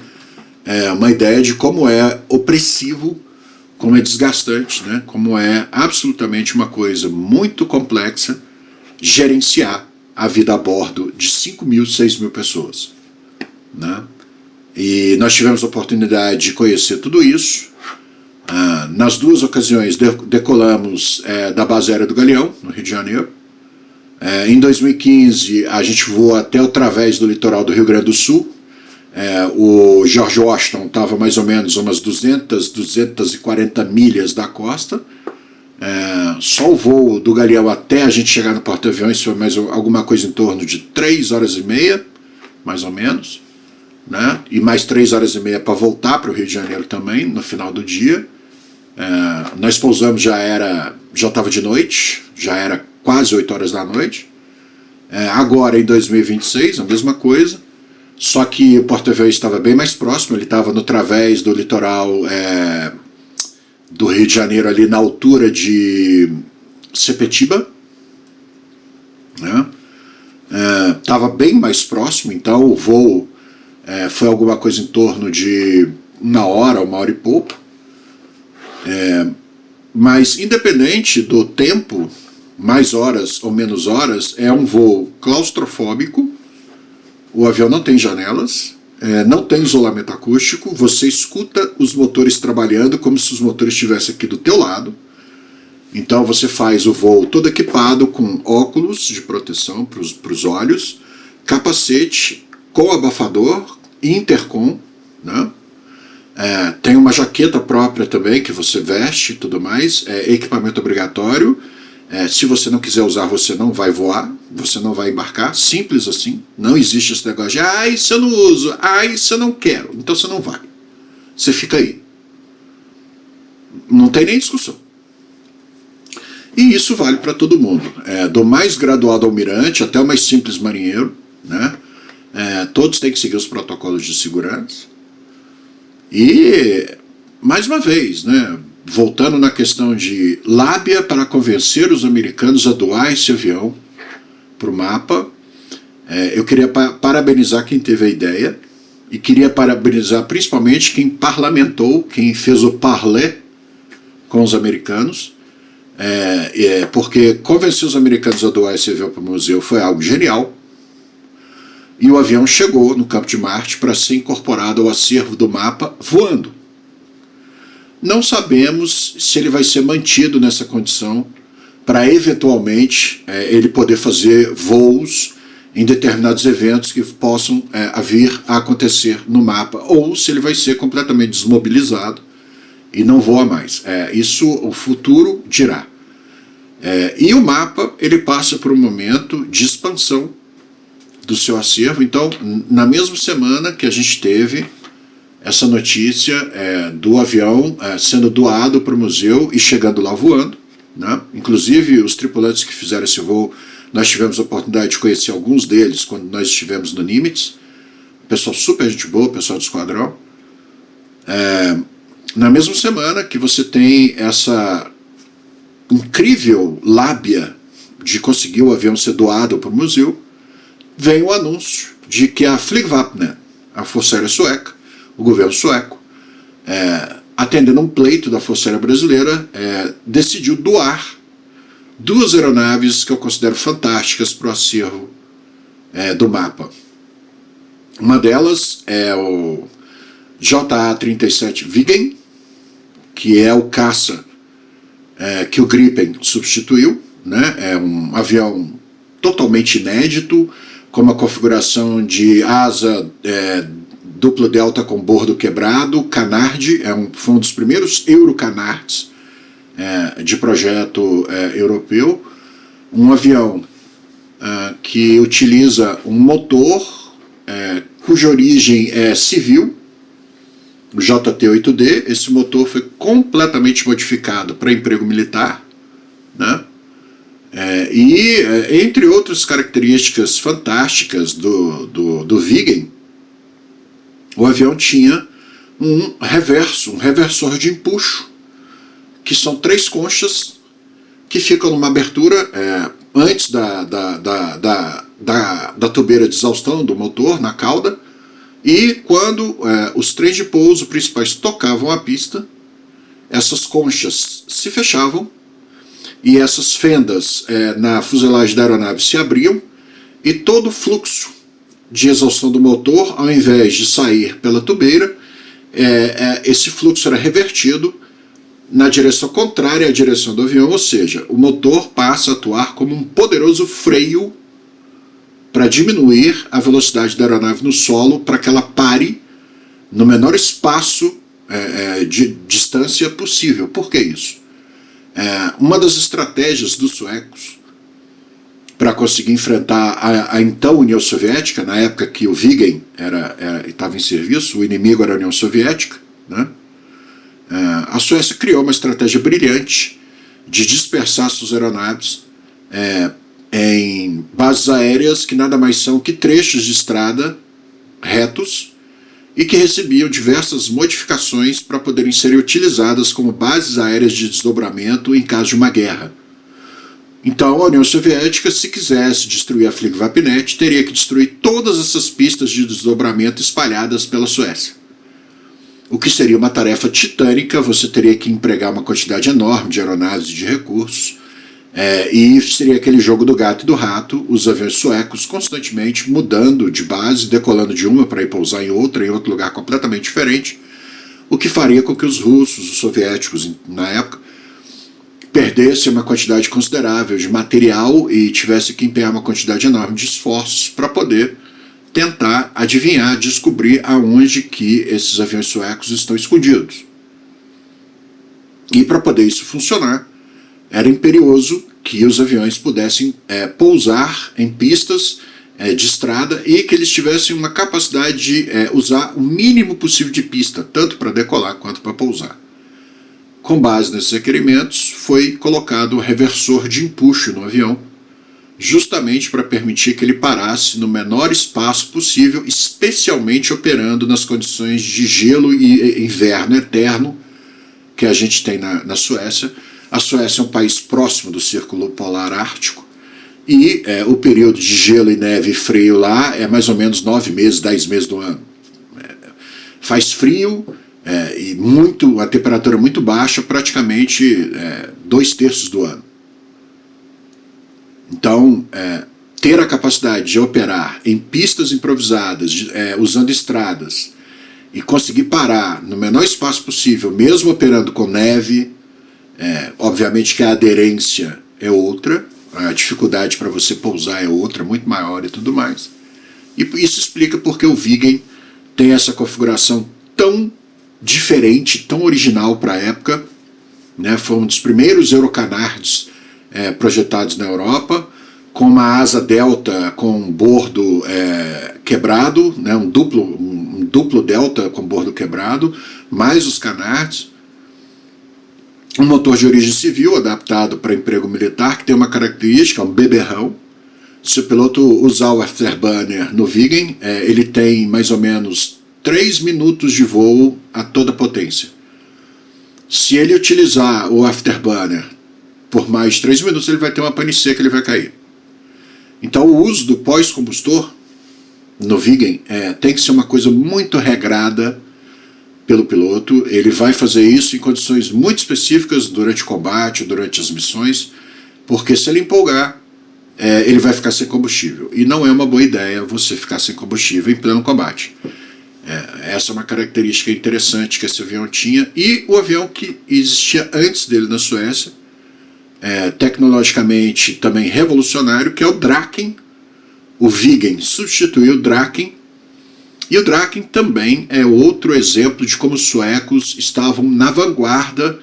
uma ideia de como é opressivo, como é desgastante, né? Como é absolutamente uma coisa muito complexa gerenciar a vida a bordo de 5 mil, 6 mil pessoas. Né? E nós tivemos a oportunidade de conhecer tudo isso. Nas 2 ocasiões decolamos da base aérea do Galeão, no Rio de Janeiro. Em 2015 a gente voou até através do litoral do Rio Grande do Sul. O George Washington estava mais ou menos umas 240 milhas da costa. Só o voo do Galeão até a gente chegar no porta-aviões foi mais alguma coisa em torno de 3 horas e meia, mais ou menos, né? E mais 3 horas e meia para voltar para o Rio de Janeiro também, no final do dia. Nós pousamos, já estava de noite, já era quase 8 horas da noite. Agora em 2026, a mesma coisa. Só que o porta-aviões estava bem mais próximo, ele estava no través do litoral do Rio de Janeiro, ali na altura de Sepetiba. Né? Estava bem mais próximo, então o voo foi alguma coisa em torno de 1 hora, 1 hora e pouco. Mas independente do tempo, mais horas ou menos horas, é um voo claustrofóbico. O avião não tem janelas, não tem isolamento acústico, você escuta os motores trabalhando como se os motores estivessem aqui do teu lado. Então você faz o voo todo equipado com óculos de proteção para os olhos, capacete com abafador, intercom, né? Tem uma jaqueta própria também que você veste e tudo mais, equipamento obrigatório. Se você não quiser usar, você não vai voar, você não vai embarcar, simples assim. Não existe esse negócio de isso eu não uso, isso eu não quero, então você não vai. Você fica aí. Não tem nem discussão. E isso vale para todo mundo, do mais graduado almirante até o mais simples marinheiro, né? Todos têm que seguir os protocolos de segurança. E, mais uma vez, né, voltando na questão de lábia para convencer os americanos a doar esse avião para o mapa, Eu queria parabenizar quem teve a ideia e queria parabenizar principalmente quem parlamentou, quem fez o parler com os americanos, porque convencer os americanos a doar esse avião para o museu foi algo genial. E o avião chegou no campo de Marte para ser incorporado ao acervo do mapa voando. Não sabemos se ele vai ser mantido nessa condição para eventualmente ele poder fazer voos em determinados eventos que possam vir a acontecer no mapa, ou se ele vai ser completamente desmobilizado e não voa mais. Isso o futuro dirá. E o mapa ele passa por um momento de expansão do seu acervo. Então, na mesma semana que a gente teve essa notícia do avião sendo doado para o museu e chegando lá voando, né? Inclusive os tripulantes que fizeram esse voo, nós tivemos a oportunidade de conhecer alguns deles quando nós estivemos no Nimitz, pessoal super gente boa, pessoal do esquadrão. Na mesma semana que você tem essa incrível lábia de conseguir o avião ser doado para o museu, vem o anúncio de que a Flygvapnet, a Força Aérea Sueca, o governo sueco, atendendo um pleito da Força Aérea Brasileira, decidiu doar 2 aeronaves que eu considero fantásticas para o acervo do mapa. Uma delas é o JA-37 Viggen, que é o caça que o Gripen substituiu, né? É um avião totalmente inédito, com uma configuração de asa duplo delta com bordo quebrado, Canard, foi um dos primeiros Eurocanards de projeto europeu, um avião que utiliza um motor cuja origem é civil, o JT-8D. Esse motor foi completamente modificado para emprego militar, né? Entre outras características fantásticas do Viggen, o avião tinha um reversor de empuxo, que são 3 conchas que ficam numa abertura antes da tubeira de exaustão do motor, na cauda, e quando os trens de pouso principais tocavam a pista, essas conchas se fechavam e essas fendas na fuselagem da aeronave se abriam e todo o fluxo de exaustão do motor, ao invés de sair pela tubeira, esse fluxo era revertido na direção contrária à direção do avião, ou seja, o motor passa a atuar como um poderoso freio para diminuir a velocidade da aeronave no solo, para que ela pare no menor espaço de distância possível. Por que isso? Uma das estratégias dos suecos para conseguir enfrentar a então União Soviética, na época que o Viggen estava em serviço, o inimigo era a União Soviética, né? A Suécia criou uma estratégia brilhante de dispersar suas aeronaves em bases aéreas que nada mais são que trechos de estrada retos e que recebiam diversas modificações para poderem ser utilizadas como bases aéreas de desdobramento em caso de uma guerra. Então a União Soviética, se quisesse destruir a Flygvapnet, teria que destruir todas essas pistas de desdobramento espalhadas pela Suécia. O que seria uma tarefa titânica. Você teria que empregar uma quantidade enorme de aeronaves e de recursos, e seria aquele jogo do gato e do rato, os aviões suecos constantemente mudando de base, decolando de uma para ir pousar em outro lugar completamente diferente, o que faria com que os russos, os soviéticos na época, perdessem uma quantidade considerável de material e tivesse que empenhar uma quantidade enorme de esforços para poder tentar adivinhar, descobrir aonde que esses aviões suecos estão escondidos. E para poder isso funcionar, era imperioso que os aviões pudessem pousar em pistas de estrada e que eles tivessem uma capacidade de usar o mínimo possível de pista, tanto para decolar quanto para pousar. Com base nesses requerimentos, foi colocado o reversor de empuxo no avião, justamente para permitir que ele parasse no menor espaço possível, especialmente operando nas condições de gelo e inverno eterno que a gente tem na Suécia. A Suécia é um país próximo do Círculo Polar Ártico E o período de gelo e neve e frio lá é mais ou menos 9 meses, 10 meses do ano. Faz frio e a temperatura muito baixa, praticamente 2/3 do ano. Então, ter a capacidade de operar em pistas improvisadas, usando estradas, e conseguir parar no menor espaço possível, mesmo operando com neve, obviamente que a aderência é outra, a dificuldade para você pousar é outra, muito maior e tudo mais. E isso explica porque o Viggen tem essa configuração tão diferente, tão original para a época, né? Foi um dos primeiros Eurocanards projetados na Europa, com uma asa delta com bordo quebrado, né? um duplo delta com bordo quebrado, mais os canards. Um motor de origem civil adaptado para emprego militar, que tem uma característica, um beberrão. Se o piloto usar o afterburner no Viggen, ele tem mais ou menos 3 minutos de voo a toda potência. Se ele utilizar o afterburner por mais de 3 minutos, ele vai ter uma pane seca, ele vai cair. Então o uso do pós-combustor no Viggen tem que ser uma coisa muito regrada pelo piloto. Ele vai fazer isso em condições muito específicas durante o combate, durante as missões, porque se ele empolgar, ele vai ficar sem combustível. E não é uma boa ideia você ficar sem combustível em pleno combate. Essa é uma característica interessante que esse avião tinha. E o avião que existia antes dele na Suécia, tecnologicamente também revolucionário, que é o Draken. O Viggen substituiu o Draken. E o Draken também é outro exemplo de como os suecos estavam na vanguarda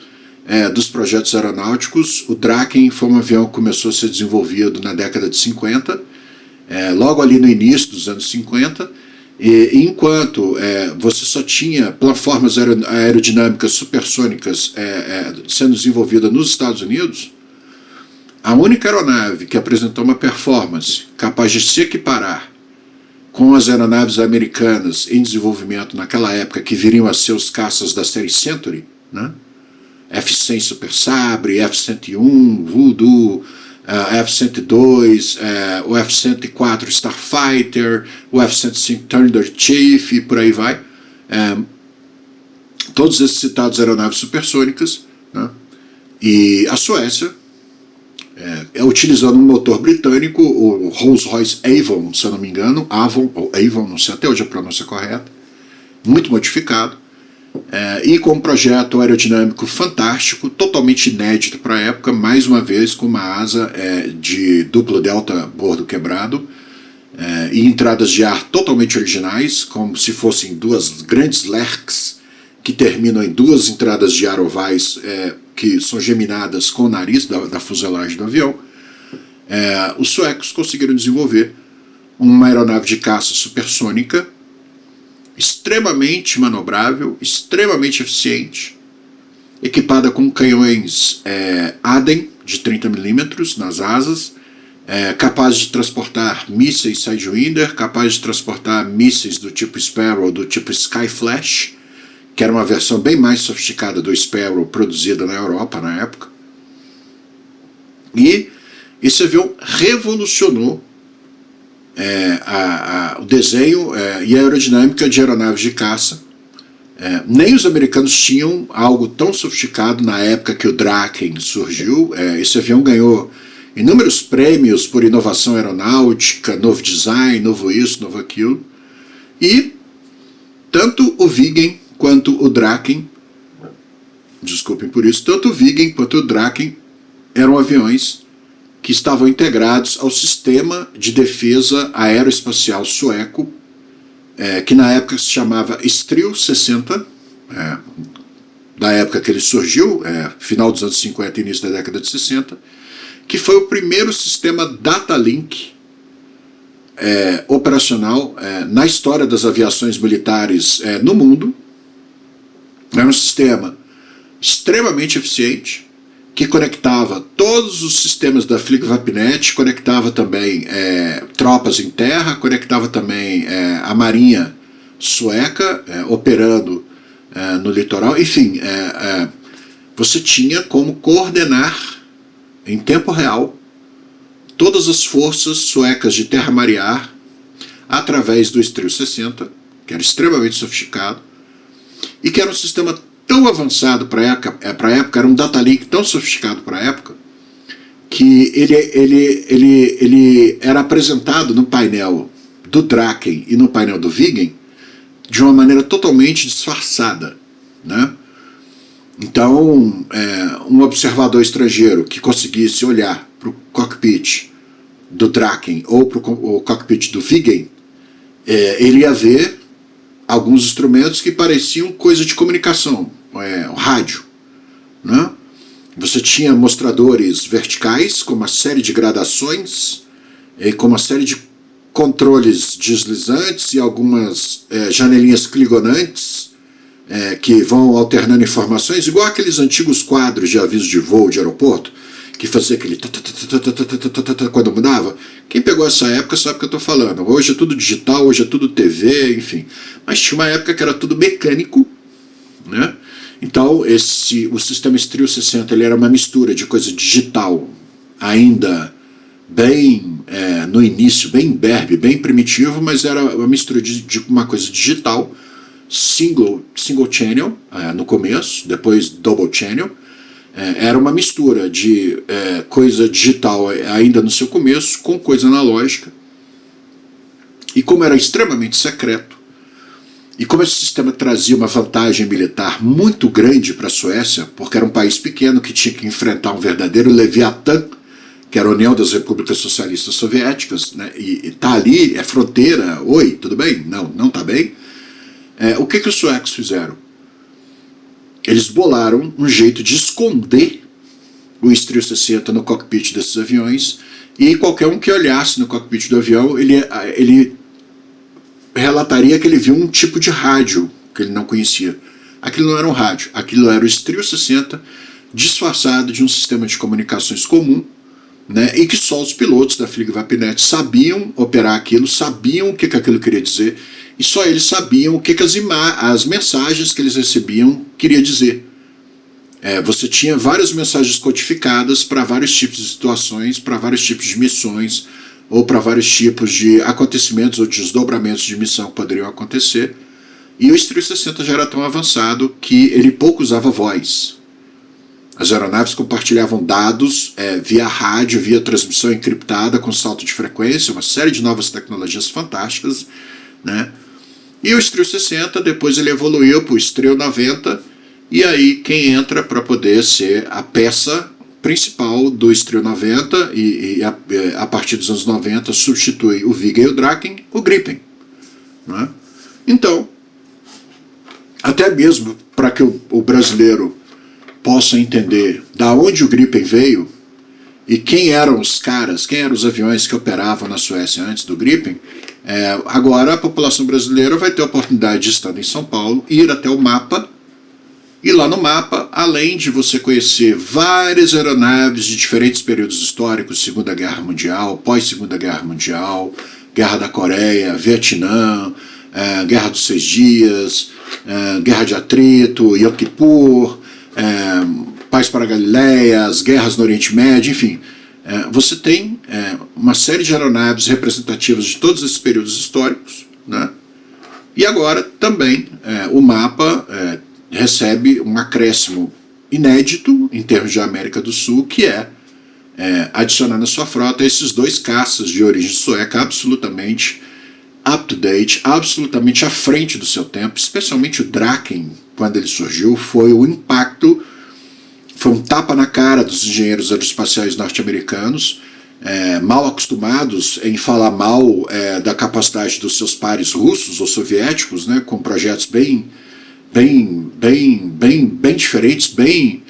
dos projetos aeronáuticos. O Draken foi um avião que começou a ser desenvolvido na década de 50, logo ali no início dos anos 50, e enquanto você só tinha plataformas aerodinâmicas supersônicas sendo desenvolvidas nos Estados Unidos, a única aeronave que apresentou uma performance capaz de se equiparar com as aeronaves americanas em desenvolvimento naquela época, que viriam a ser os caças da série Century, né? F-100 Super Sabre, F-101, Voodoo, F-102, o F-104 Starfighter, o F-105 Thunder Chief e por aí vai. Todos esses citados aeronaves supersônicas, né? E a Suécia, utilizando um motor britânico, o Rolls-Royce Avon, se eu não me engano, Avon, não sei até hoje a pronúncia correta, muito modificado, e com um projeto aerodinâmico fantástico, totalmente inédito para a época, mais uma vez com uma asa de duplo delta bordo quebrado, e entradas de ar totalmente originais, como se fossem duas grandes Lerks que terminam em duas entradas de ar ovais que são geminadas com o nariz da fuselagem do avião. Os suecos conseguiram desenvolver uma aeronave de caça supersônica extremamente manobrável, extremamente eficiente, equipada com canhões Aden de 30 mm nas asas, capaz de transportar mísseis Sidewinder, capaz de transportar mísseis do tipo Sparrow, do tipo Skyflash, que era uma versão bem mais sofisticada do Sparrow, produzida na Europa na época. E esse avião revolucionou o desenho e a aerodinâmica de aeronaves de caça. Nem os americanos tinham algo tão sofisticado na época que o Draken surgiu. Esse avião ganhou inúmeros prêmios por inovação aeronáutica, novo design, novo isso, novo aquilo. E tanto o Viggen quanto o Draken, desculpem por isso, tanto o Viggen quanto o Draken eram aviões que estavam integrados ao sistema de defesa aeroespacial sueco, que na época se chamava Stril 60, da época que ele surgiu, final dos anos 50 e início da década de 60, que foi o primeiro sistema data link operacional na história das aviações militares no mundo. Era um sistema extremamente eficiente, que conectava todos os sistemas da FligVapNet, conectava também tropas em terra, conectava também a marinha sueca operando no litoral. Enfim, você tinha como coordenar em tempo real todas as forças suecas de terra mar e ar através do Strio 60, que era extremamente sofisticado, e que era um sistema tão avançado para a época, era um data link tão sofisticado para a época, que ele era apresentado no painel do Draken e no painel do Vigen de uma maneira totalmente disfarçada, né? Então, um observador estrangeiro que conseguisse olhar para o cockpit do Draken ou para o cockpit do Vigen, ele ia ver alguns instrumentos que pareciam coisa de comunicação, rádio, né? Você tinha mostradores verticais com uma série de gradações, com uma série de controles deslizantes e algumas janelinhas cligonantes que vão alternando informações, igual aqueles antigos quadros de aviso de voo de aeroporto, que fazia aquele quando mudava. Quem pegou essa época sabe o que eu estou falando. Hoje é tudo digital, hoje é tudo TV, enfim. Mas tinha uma época que era tudo mecânico, né? Então, o sistema Strio 60 ele era uma mistura de coisa digital, ainda bem no início, bem imberbe, bem primitivo, mas era uma mistura de uma coisa digital, single channel no começo, depois double channel. Era uma mistura de coisa digital ainda no seu começo com coisa analógica. E como era extremamente secreto, e como esse sistema trazia uma vantagem militar muito grande para a Suécia, porque era um país pequeno que tinha que enfrentar um verdadeiro Leviatã, que era a União das Repúblicas Socialistas Soviéticas, né? E tá ali, é fronteira, oi, tudo bem? Não tá bem. O que os suecos fizeram? Eles bolaram um jeito de esconder o Strio 60 no cockpit desses aviões, e qualquer um que olhasse no cockpit do avião, ele relataria que ele viu um tipo de rádio que ele não conhecia. Aquilo não era um rádio, aquilo era o Strio 60 disfarçado de um sistema de comunicações comum, né, e que só os pilotos da FligVapNet sabiam operar aquilo, sabiam o que aquilo queria dizer, e só eles sabiam o que as mensagens que eles recebiam queria dizer. Você tinha várias mensagens codificadas para vários tipos de situações, para vários tipos de missões, ou para vários tipos de acontecimentos ou desdobramentos de missão que poderiam acontecer. E o Strio 60 já era tão avançado que ele pouco usava voz. As aeronaves compartilhavam dados via rádio, via transmissão encriptada com salto de frequência, uma série de novas tecnologias fantásticas, né? E o Strio 60, depois ele evoluiu para o Strio 90, e aí quem entra para poder ser a peça principal do Strio 90 e a partir dos anos 90 substitui o Vigen e o Draken, o Gripen, né? Então, até mesmo para que o brasileiro possa entender da onde o Gripen veio e quem eram os caras, quem eram os aviões que operavam na Suécia antes do Gripen, agora a população brasileira vai ter a oportunidade de estar em São Paulo, ir até o mapa. E lá no mapa, além de você conhecer várias aeronaves de diferentes períodos históricos, Segunda Guerra Mundial, pós-Segunda Guerra Mundial, Guerra da Coreia, Vietnã, Guerra dos 6 Dias, Guerra de Atrito, Yom Kippur, Paz para a Galileia, as guerras no Oriente Médio, enfim. Você tem uma série de aeronaves representativas de todos esses períodos históricos, né? E agora também o mapa recebe um acréscimo inédito em termos de América do Sul, que adicionar na sua frota esses 2 caças de origem sueca absolutamente up-to-date, absolutamente à frente do seu tempo, especialmente o Draken, quando ele surgiu, foi o impacto, foi um tapa na cara dos engenheiros aeroespaciais norte-americanos, mal acostumados em falar mal da capacidade dos seus pares russos ou soviéticos, né, com projetos bem diferentes, bem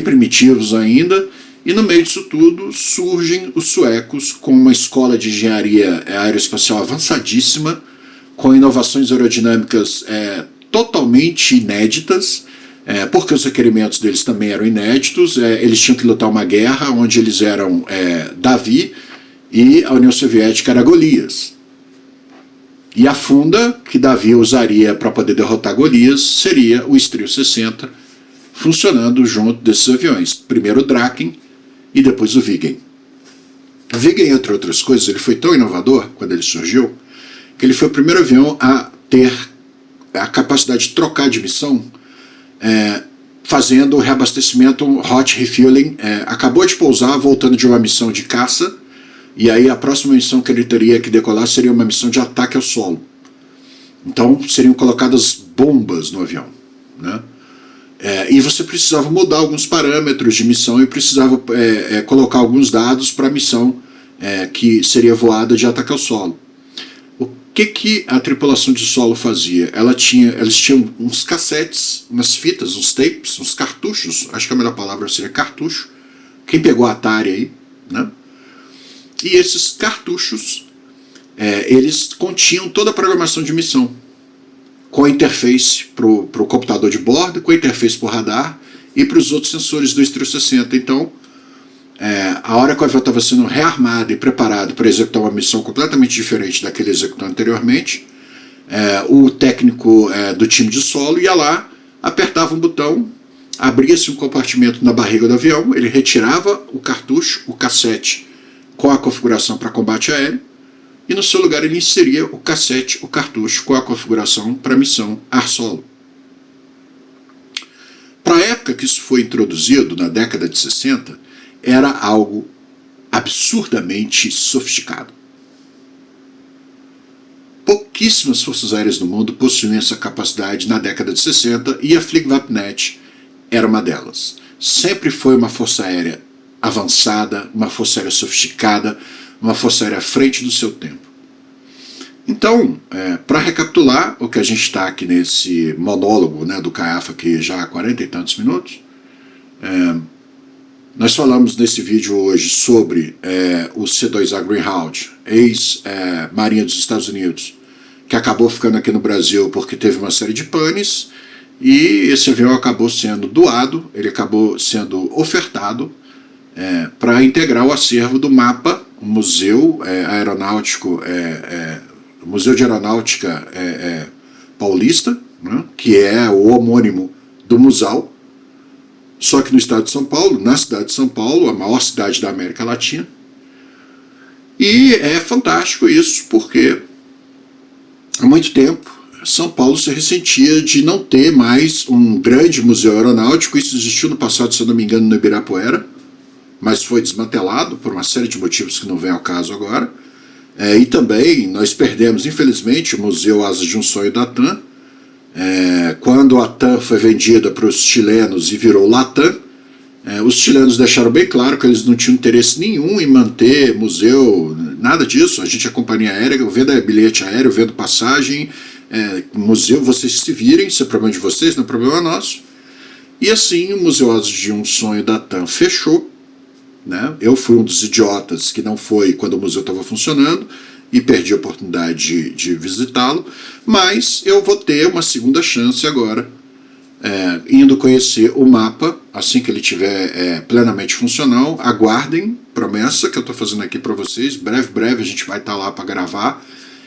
primitivos ainda, e no meio disso tudo surgem os suecos com uma escola de engenharia aeroespacial avançadíssima, com inovações aerodinâmicas totalmente inéditas, porque os requerimentos deles também eram inéditos. Eles tinham que lutar uma guerra onde eles eram Davi e a União Soviética era Golias. E a funda que Davi usaria para poder derrotar Golias seria o Strio 60, funcionando junto desses aviões. Primeiro o Draken e depois o Vigen. O Viggen, entre outras coisas, ele foi tão inovador quando ele surgiu, que ele foi o primeiro avião a ter a capacidade de trocar de missão, fazendo reabastecimento, hot refueling. Acabou de pousar, voltando de uma missão de caça, e aí a próxima missão que ele teria que decolar seria uma missão de ataque ao solo. Então seriam colocadas bombas no avião, né? E você precisava mudar alguns parâmetros de missão e precisava colocar alguns dados para a missão que seria voada de ataque ao solo. O que a tripulação de solo fazia? Eles tinham uns cassetes, umas fitas, uns tapes, uns cartuchos, acho que a melhor palavra seria cartucho. Quem pegou a Atari aí, né? E esses cartuchos, eles continham toda a programação de missão, com a interface para o computador de bordo, com a interface para o radar e para os outros sensores do X360. Então, a hora que o avião estava sendo rearmado e preparado para executar uma missão completamente diferente da que ele executou anteriormente, o técnico do time de solo ia lá, apertava um botão, abria-se um compartimento na barriga do avião, ele retirava o cartucho, o cassete, com a configuração para combate aéreo, e no seu lugar ele inseria o cassete, o cartucho, com a configuração para missão ar-solo. Para a época que isso foi introduzido, na década de 60, era algo absurdamente sofisticado. Pouquíssimas forças aéreas no mundo possuíam essa capacidade na década de 60 e a Flygvapnet era uma delas. Sempre foi uma força aérea avançada, uma força aérea sofisticada, uma força aérea à frente do seu tempo. Então, para recapitular o que a gente está aqui nesse monólogo, né, do Caiafa, aqui já há 40 e tantos minutos, nós falamos nesse vídeo hoje sobre o C-2A Greyhound, ex-marinha dos Estados Unidos, que acabou ficando aqui no Brasil porque teve uma série de panes, e esse avião acabou sendo doado, ele acabou sendo ofertado para integrar o acervo do MAPA, o Museu Aeronáutico, o Museu de Aeronáutica Paulista, né, que é o homônimo do Musal, só que no estado de São Paulo, na cidade de São Paulo, a maior cidade da América Latina. E é fantástico isso, porque há muito tempo São Paulo se ressentia de não ter mais um grande museu aeronáutico. Isso existiu no passado, se eu não me engano, no Ibirapuera, mas foi desmantelado por uma série de motivos que não vem ao caso agora. E também nós perdemos, infelizmente, o Museu Asas de um Sonho da TAM. Quando a TAM foi vendida para os chilenos e virou Latam, os chilenos deixaram bem claro que eles não tinham interesse nenhum em manter museu, nada disso. A gente é companhia aérea, eu vendo bilhete aéreo, eu vendo passagem, museu, vocês se virem, isso é problema de vocês, não é problema nosso. E assim o Museu Asas de um Sonho da TAM fechou, né? Eu fui um dos idiotas que não foi quando o museu estava funcionando e perdi a oportunidade de visitá-lo, mas eu vou ter uma segunda chance agora, indo conhecer o MAPA assim que ele estiver plenamente funcional. Aguardem, promessa que eu estou fazendo aqui para vocês, breve a gente vai estar lá para gravar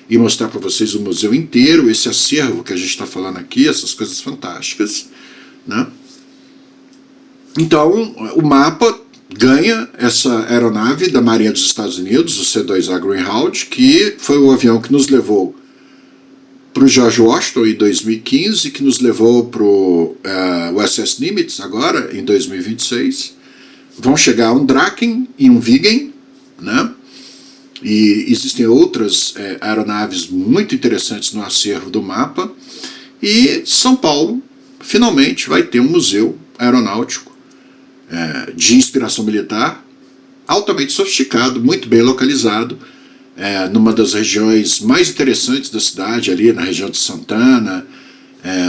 e mostrar para vocês o museu inteiro, esse acervo que a gente está falando aqui, essas coisas fantásticas, né? Então o MAPA ganha essa aeronave da Marinha dos Estados Unidos, o C-2A Greyhound, que foi o avião que nos levou para o George Washington em 2015, que nos levou para o USS Nimitz agora, em 2026. Vão chegar um Draken e um Viggen, né? E existem outras aeronaves muito interessantes no acervo do MAPA. E São Paulo, finalmente, vai ter um museu aeronáutico de inspiração militar, altamente sofisticado, muito bem localizado, numa das regiões mais interessantes da cidade, ali na região de Santana,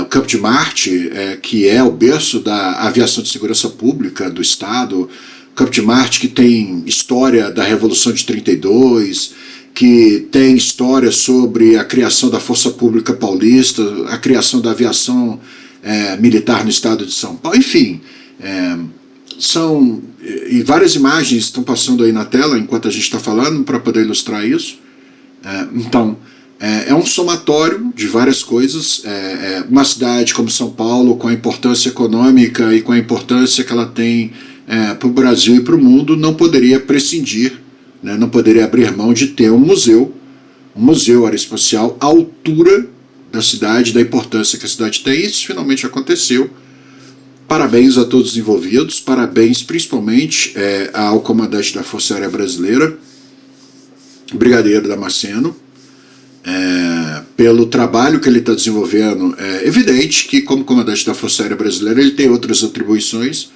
o Campo de Marte, que é o berço da aviação de segurança pública do Estado, o Campo de Marte que tem história da Revolução de 32, que tem história sobre a criação da Força Pública Paulista, a criação da aviação militar no estado de São Paulo, enfim, e várias imagens estão passando aí na tela enquanto a gente está falando para poder ilustrar isso. Então, é um somatório de várias coisas. Uma cidade como São Paulo, com a importância econômica e com a importância que ela tem para o Brasil e para o mundo, não poderia prescindir, né, não poderia abrir mão de ter um museu aeroespacial à altura da cidade, da importância que a cidade tem. Isso finalmente aconteceu. Parabéns a todos os envolvidos, parabéns principalmente ao comandante da Força Aérea Brasileira, Brigadeiro Damasceno, pelo trabalho que ele está desenvolvendo. É evidente que, como comandante da Força Aérea Brasileira, ele tem outras atribuições,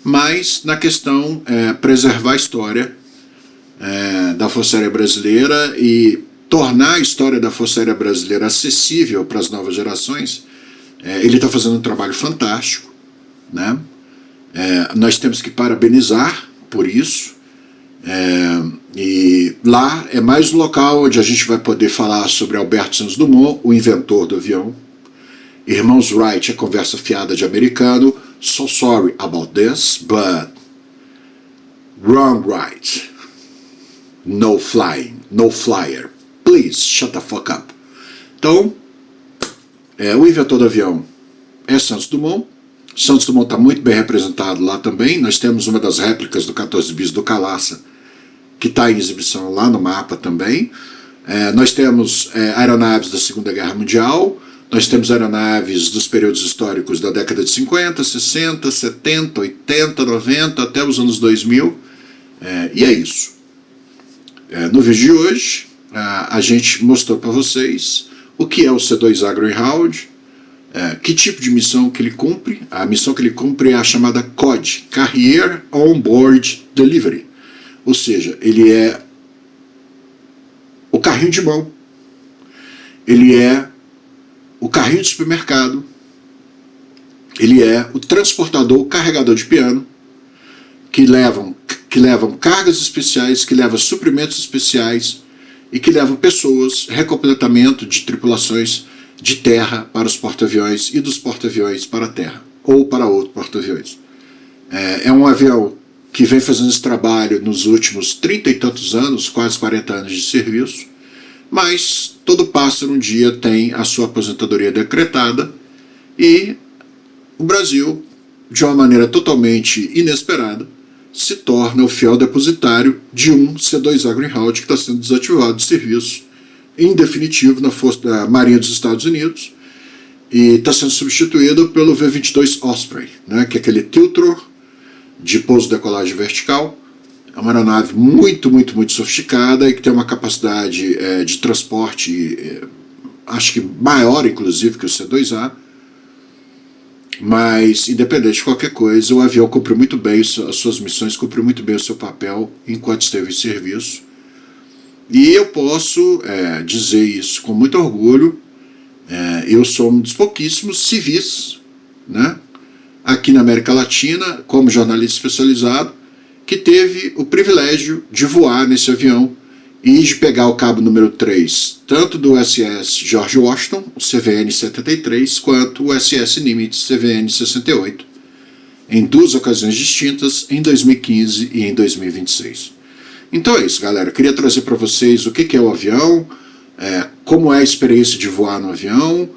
mas na questão preservar a história da Força Aérea Brasileira e tornar a história da Força Aérea Brasileira acessível para as novas gerações, ele está fazendo um trabalho fantástico, né? Nós temos que parabenizar por isso. E lá é mais um local onde a gente vai poder falar sobre Alberto Santos Dumont, o inventor do avião. Irmãos Wright, a conversa fiada de americano. So sorry about this, but wrong Wright. No flying, no flyer. Please shut the fuck up. Então, o inventor do avião é Santos Dumont. Santos Dumont está muito bem representado lá também. Nós temos uma das réplicas do 14 bis do Calaça, que está em exibição lá no mapa também. Nós temos aeronaves da Segunda Guerra Mundial, nós temos aeronaves dos períodos históricos da década de 50, 60, 70, 80, 90, até os anos 2000, e é isso. No vídeo de hoje, a gente mostrou para vocês o que é o C2A Greyhound, que tipo de missão que ele cumpre. A missão que ele cumpre é a chamada COD, Carrier On Board Delivery, ou seja, ele é o carrinho de mão, ele é o carrinho de supermercado, ele é o transportador, o carregador de piano, que levam cargas especiais, que levam suprimentos especiais e que levam pessoas, recompletamento de tripulações de terra para os porta-aviões e dos porta-aviões para a terra, ou para outro porta-aviões. É um avião que vem fazendo esse trabalho nos últimos 30 e tantos anos, quase 40 anos de serviço, mas todo pássaro um dia tem a sua aposentadoria decretada e o Brasil, de uma maneira totalmente inesperada, se torna o fiel depositário de um C2A Greyhound que está sendo desativado de serviço em definitivo na Força da Marinha dos Estados Unidos e está sendo substituído pelo V-22 Osprey, né, que é aquele Tiltror de pouso e decolagem vertical. É uma aeronave muito, muito, muito sofisticada e que tem uma capacidade de transporte, acho que maior inclusive que o C2A, mas independente de qualquer coisa, o avião cumpriu muito bem as suas missões, cumpriu muito bem o seu papel enquanto esteve em serviço. E eu posso dizer isso com muito orgulho. Eu sou um dos pouquíssimos civis, né, aqui na América Latina, como jornalista especializado, que teve o privilégio de voar nesse avião e de pegar o cabo número 3, tanto do SS George Washington, o CVN-73, quanto o SS Nimitz, CVN-68, em duas ocasiões distintas, em 2015 e em 2026. Então é isso, galera. Eu queria trazer para vocês o que é o avião, como é a experiência de voar no avião,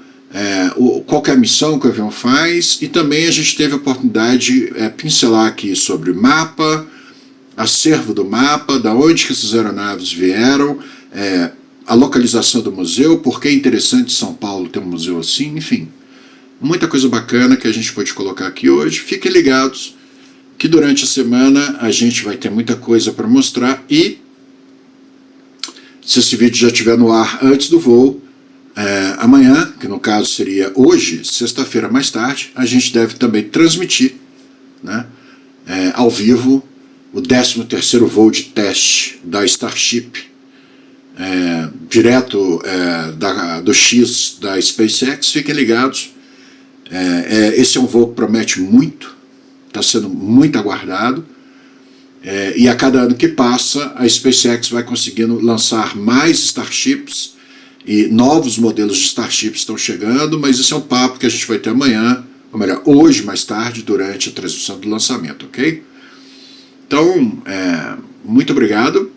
qual é a missão que o avião faz, e também a gente teve a oportunidade de pincelar aqui sobre mapa, acervo do mapa, da onde que essas aeronaves vieram, a localização do museu, porque é interessante São Paulo ter um museu assim, enfim. Muita coisa bacana que a gente pode colocar aqui hoje. Fiquem ligados que durante a semana a gente vai ter muita coisa para mostrar e se esse vídeo já estiver no ar antes do voo, amanhã, que no caso seria hoje, sexta-feira mais tarde, a gente deve também transmitir, né, ao vivo o 13º voo de teste da Starship, direto do X da SpaceX. Fiquem ligados, esse é um voo que promete muito, está sendo muito aguardado, e a cada ano que passa a SpaceX vai conseguindo lançar mais Starships e novos modelos de Starships estão chegando, mas isso é um papo que a gente vai ter amanhã, ou melhor, hoje mais tarde, durante a transmissão do lançamento, ok? Então, muito obrigado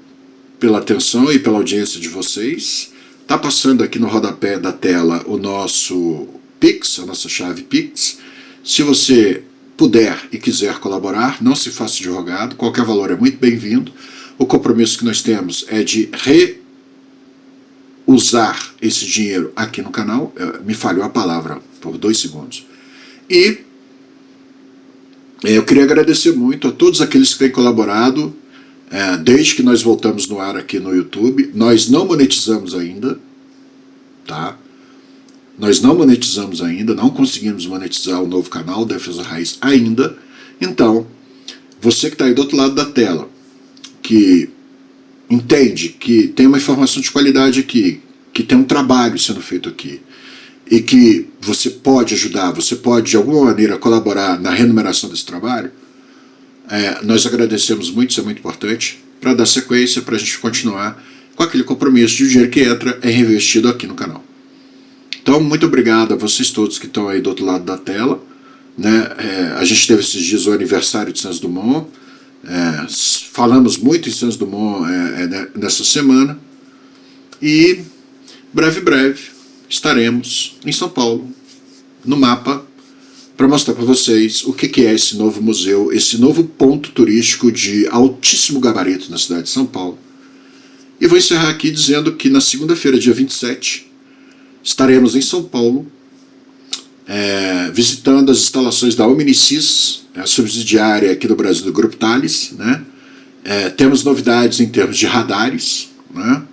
pela atenção e pela audiência de vocês. Está passando aqui no rodapé da tela o nosso Pix, a nossa chave Pix. Se você puder e quiser colaborar, não se faça de rogado, qualquer valor é muito bem-vindo. o compromisso que nós temos é de reusar esse dinheiro aqui no canal. Me falhou a palavra por 2 segundos. E eu queria agradecer muito a todos aqueles que têm colaborado desde que nós voltamos no ar aqui no YouTube. Nós não monetizamos ainda, tá? Nós não monetizamos ainda, não conseguimos monetizar o novo canal Defesa Raiz ainda. Então, você que está aí do outro lado da tela, que entende que tem uma informação de qualidade aqui, que tem um trabalho sendo feito aqui, e que você pode ajudar, você pode de alguma maneira colaborar na remuneração desse trabalho, nós agradecemos muito, isso é muito importante, para dar sequência, para a gente continuar com aquele compromisso de o dinheiro que entra é reinvestido aqui no canal. Então, muito obrigado a vocês todos que estão aí do outro lado da tela, né? A gente teve esses dias o aniversário de Santos Dumont, falamos muito em Santos Dumont nessa semana, e breve estaremos em São Paulo, no mapa, para mostrar para vocês o que é esse novo museu, esse novo ponto turístico de altíssimo gabarito na cidade de São Paulo. E vou encerrar aqui dizendo que na segunda-feira, dia 27, estaremos em São Paulo, visitando as instalações da Omnicis, a subsidiária aqui do Brasil do Grupo Thales, né? Temos novidades em termos de radares, né?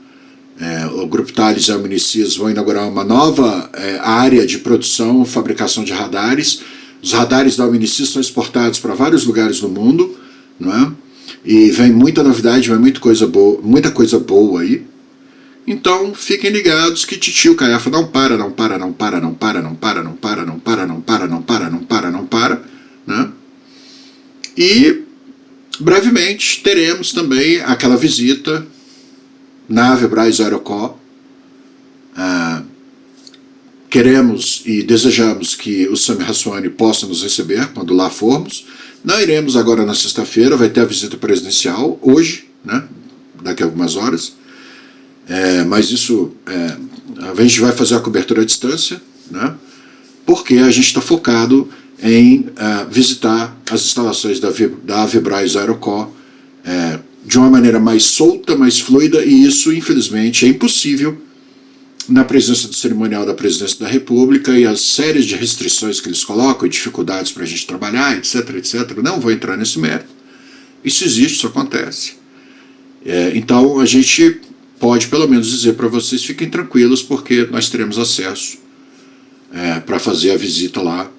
O Grupo Thales e a Omnicis vão inaugurar uma nova área de produção e fabricação de radares. Os radares da Omnicis são exportados para vários lugares do mundo, né? E vem muita novidade, vem muita coisa boa aí. Então fiquem ligados que Titio Caiafa não para, né? E brevemente teremos também aquela visita na Avebras Aerocó. Queremos e desejamos que o Sami Rassouani possa nos receber quando lá formos. Não iremos agora na sexta-feira, vai ter a visita presidencial hoje, né? Daqui a algumas horas. Mas isso a gente vai fazer a cobertura à distância, né? Porque a gente está focado em visitar as instalações da Avebras Aerocó de uma maneira mais solta, mais fluida, e isso, infelizmente, é impossível na presença do cerimonial da Presidência da República e as séries de restrições que eles colocam e dificuldades para a gente trabalhar, etc, etc. Não vou entrar nesse mérito. Isso existe, isso acontece. Então, a gente pode, pelo menos, dizer para vocês, fiquem tranquilos, porque nós teremos acesso para fazer a visita lá,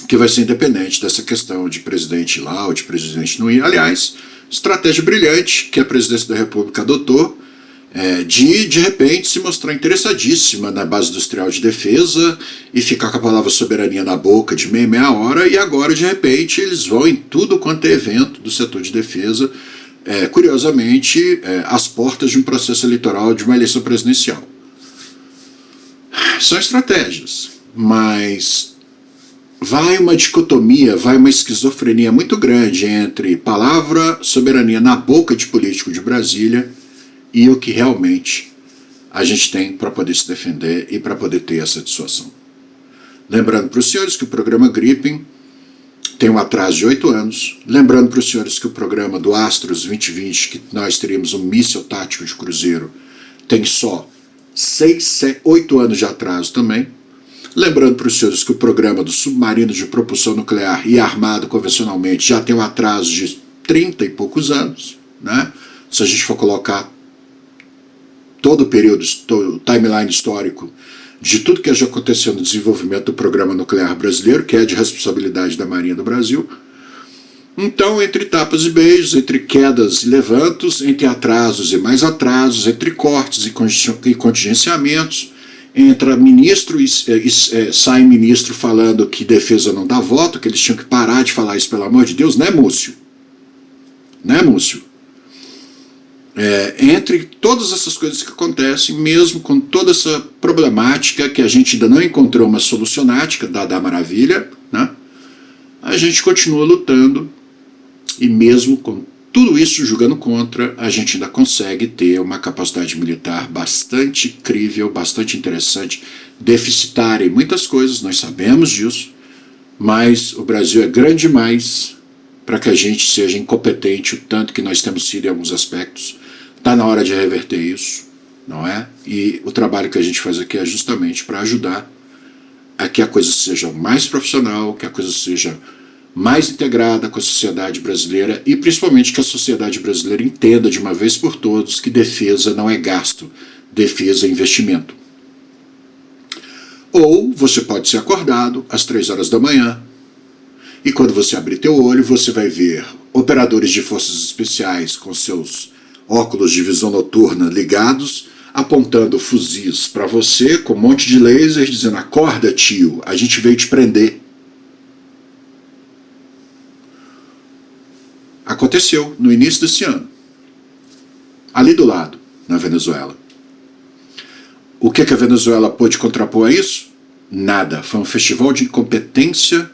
que vai ser independente dessa questão de presidente ir lá ou de presidente não ir. Aliás, estratégia brilhante que a Presidência da República adotou, de repente se mostrar interessadíssima na base industrial de defesa e ficar com a palavra soberania na boca de meia hora, e agora de repente eles vão em tudo quanto é evento do setor de defesa, curiosamente às portas de um processo eleitoral de uma eleição presidencial. São estratégias, mas vai uma dicotomia, vai uma esquizofrenia muito grande entre palavra soberania na boca de político de Brasília e o que realmente a gente tem para poder se defender e para poder ter essa dissuasão. Lembrando para os senhores que o programa Gripen tem um atraso de 8 anos. Lembrando para os senhores que o programa do Astros 2020, que nós teríamos um míssil tático de cruzeiro, tem só 8 anos de atraso também. Lembrando para os senhores que o programa do submarino de propulsão nuclear e armado convencionalmente já tem um atraso de 30 e poucos anos, né? Se a gente for colocar todo o período, o timeline histórico de tudo que já aconteceu no desenvolvimento do programa nuclear brasileiro, que é de responsabilidade da Marinha do Brasil. Então, entre tapas e beijos, entre quedas e levantos, entre atrasos e mais atrasos, entre cortes e contingenciamentos, entra ministro e sai ministro falando que defesa não dá voto, que eles tinham que parar de falar isso, pelo amor de Deus, né, Múcio? Né, Múcio? Entre todas essas coisas que acontecem, mesmo com toda essa problemática que a gente ainda não encontrou uma solucionática da maravilha, né, a gente continua lutando, e mesmo com tudo isso jogando contra, a gente ainda consegue ter uma capacidade militar bastante crível, bastante interessante, deficitária em muitas coisas, nós sabemos disso, mas o Brasil é grande demais para que a gente seja incompetente o tanto que nós temos sido em alguns aspectos. Está na hora de reverter isso, não é? E o trabalho que a gente faz aqui é justamente para ajudar a que a coisa seja mais profissional, que a coisa seja mais integrada com a sociedade brasileira e principalmente que a sociedade brasileira entenda de uma vez por todas que defesa não é gasto, defesa é investimento. Ou você pode ser acordado às 3 horas da manhã e quando você abrir teu olho você vai ver operadores de forças especiais com seus óculos de visão noturna ligados, apontando fuzis para você com um monte de lasers dizendo: acorda, tio, a gente veio te prender. Aconteceu no início desse ano, ali do lado, na Venezuela. O que a Venezuela pôde contrapor a isso? Nada. Foi um festival de incompetência,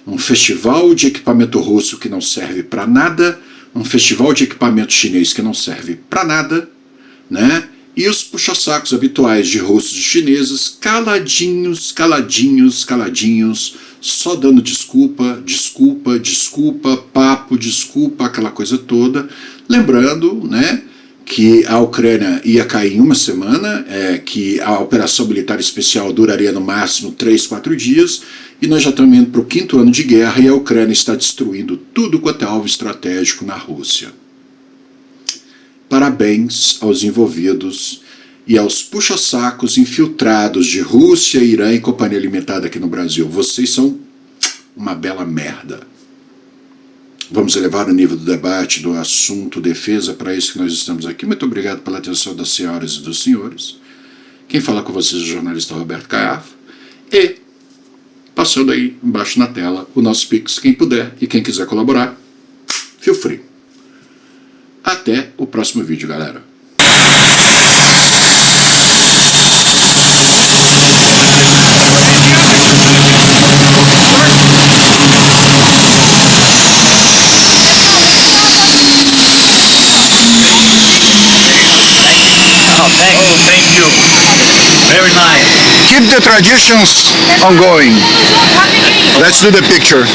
um festival de equipamento russo que não serve para nada, um festival de equipamento chinês que não serve para nada, né? E os puxa-sacos habituais de russos e chineses caladinhos, caladinhos, caladinhos, só dando desculpa, desculpa, desculpa, papo, desculpa, aquela coisa toda. Lembrando, né, que a Ucrânia ia cair em uma semana, que a operação militar especial duraria no máximo 3, 4 dias, e nós já estamos indo para o 5º ano de guerra e a Ucrânia está destruindo tudo quanto é alvo estratégico na Rússia. Parabéns aos envolvidos e aos puxa-sacos infiltrados de Rússia, Irã e companhia limitada aqui no Brasil. Vocês são uma bela merda. Vamos elevar o nível do debate, do assunto defesa, para isso que nós estamos aqui. Muito obrigado pela atenção das senhoras e dos senhores. Quem fala com vocês é o jornalista Roberto Caiafa. E, passando aí embaixo na tela, o nosso Pix, quem puder e quem quiser colaborar, feel free. Até o próximo vídeo, galera. Thank you. Very nice. Keep the traditions ongoing. Let's do the picture.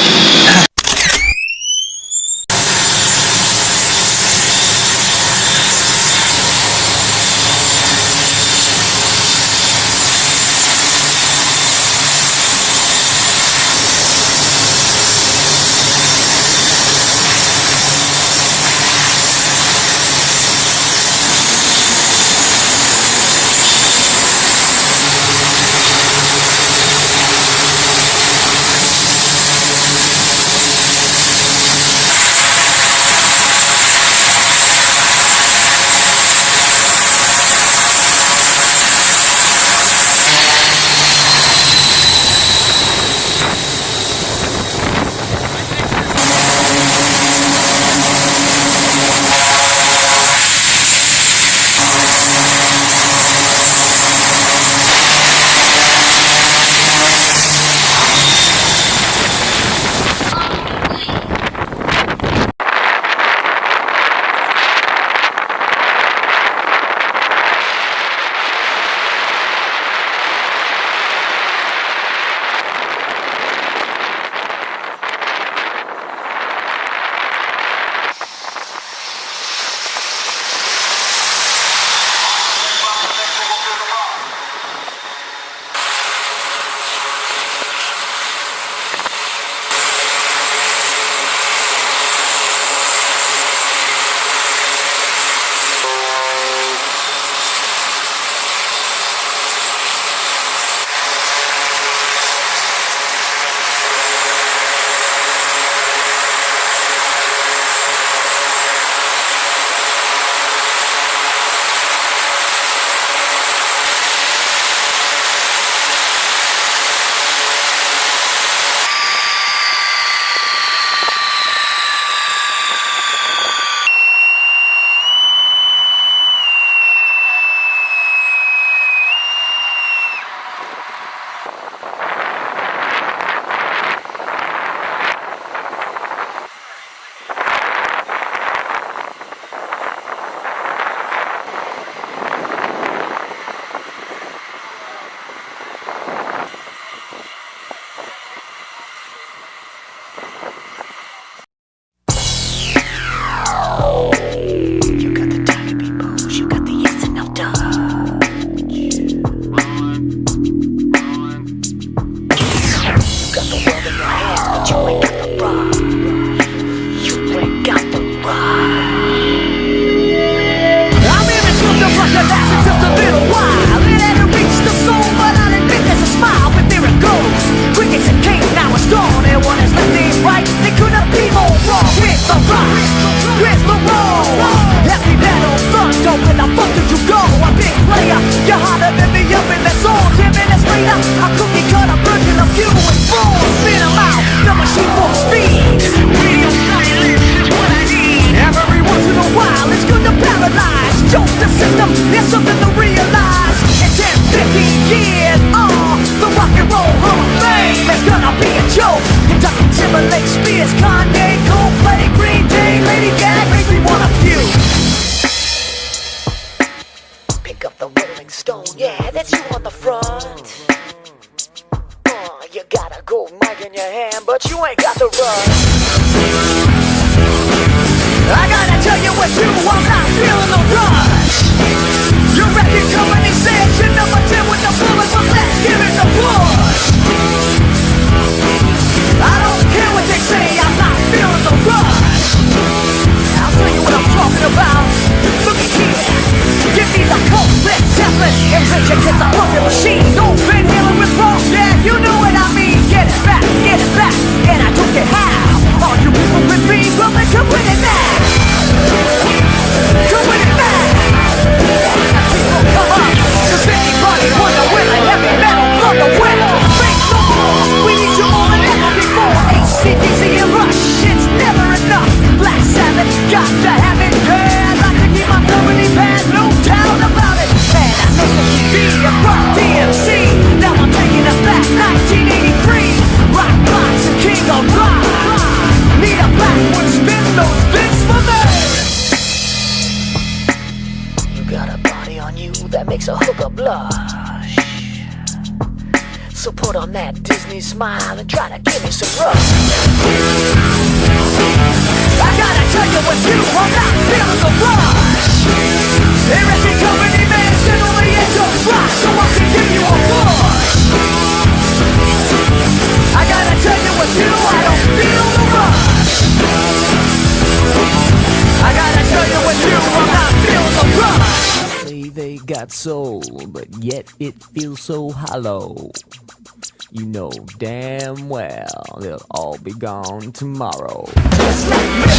out the front. You got a gold mic in your hand, but you ain't got the run. I gotta tell you what you, I'm not feeling the rush. Your record company says you're number 10 with the bullet, but let's give it a push. I don't care what they say, I'm not feeling the rush. I'll tell you what I'm talking about. Look at here, give me the coke, let's Zeppelin, and Richard gets a fucking machine. Don't Van Halen with rock, yeah, you know what I mean. Get it back, and I don't get how. All you people with me, well then come with it now. Come with it now. People come up, cause anybody wonder when a heavy metal from the west. Make no more, we need you more than ever before. AC/DC and Rush, it's never enough. Black Sabbath, got to have it. Yeah, I like to keep my company bad, no doubt about it. And I listen to B and Rock DMC. Now I'm taking it back, 1983. Rock Box and King of Rock. Need a black one, spin those bits for me. You got a body on you that makes a hooker blush. So put on that Disney smile and try to give me some rush. I gotta tell you what you, I'm not feeling the rush. Everything company man stood on the edge of rock, so I can give you a push. I gotta tell you what you, I don't feel the rush. I gotta tell you what you, I'm not feeling the rush. Say they got soul, but yet it feels so hollow. You know damn well they'll all be gone tomorrow. Just like me.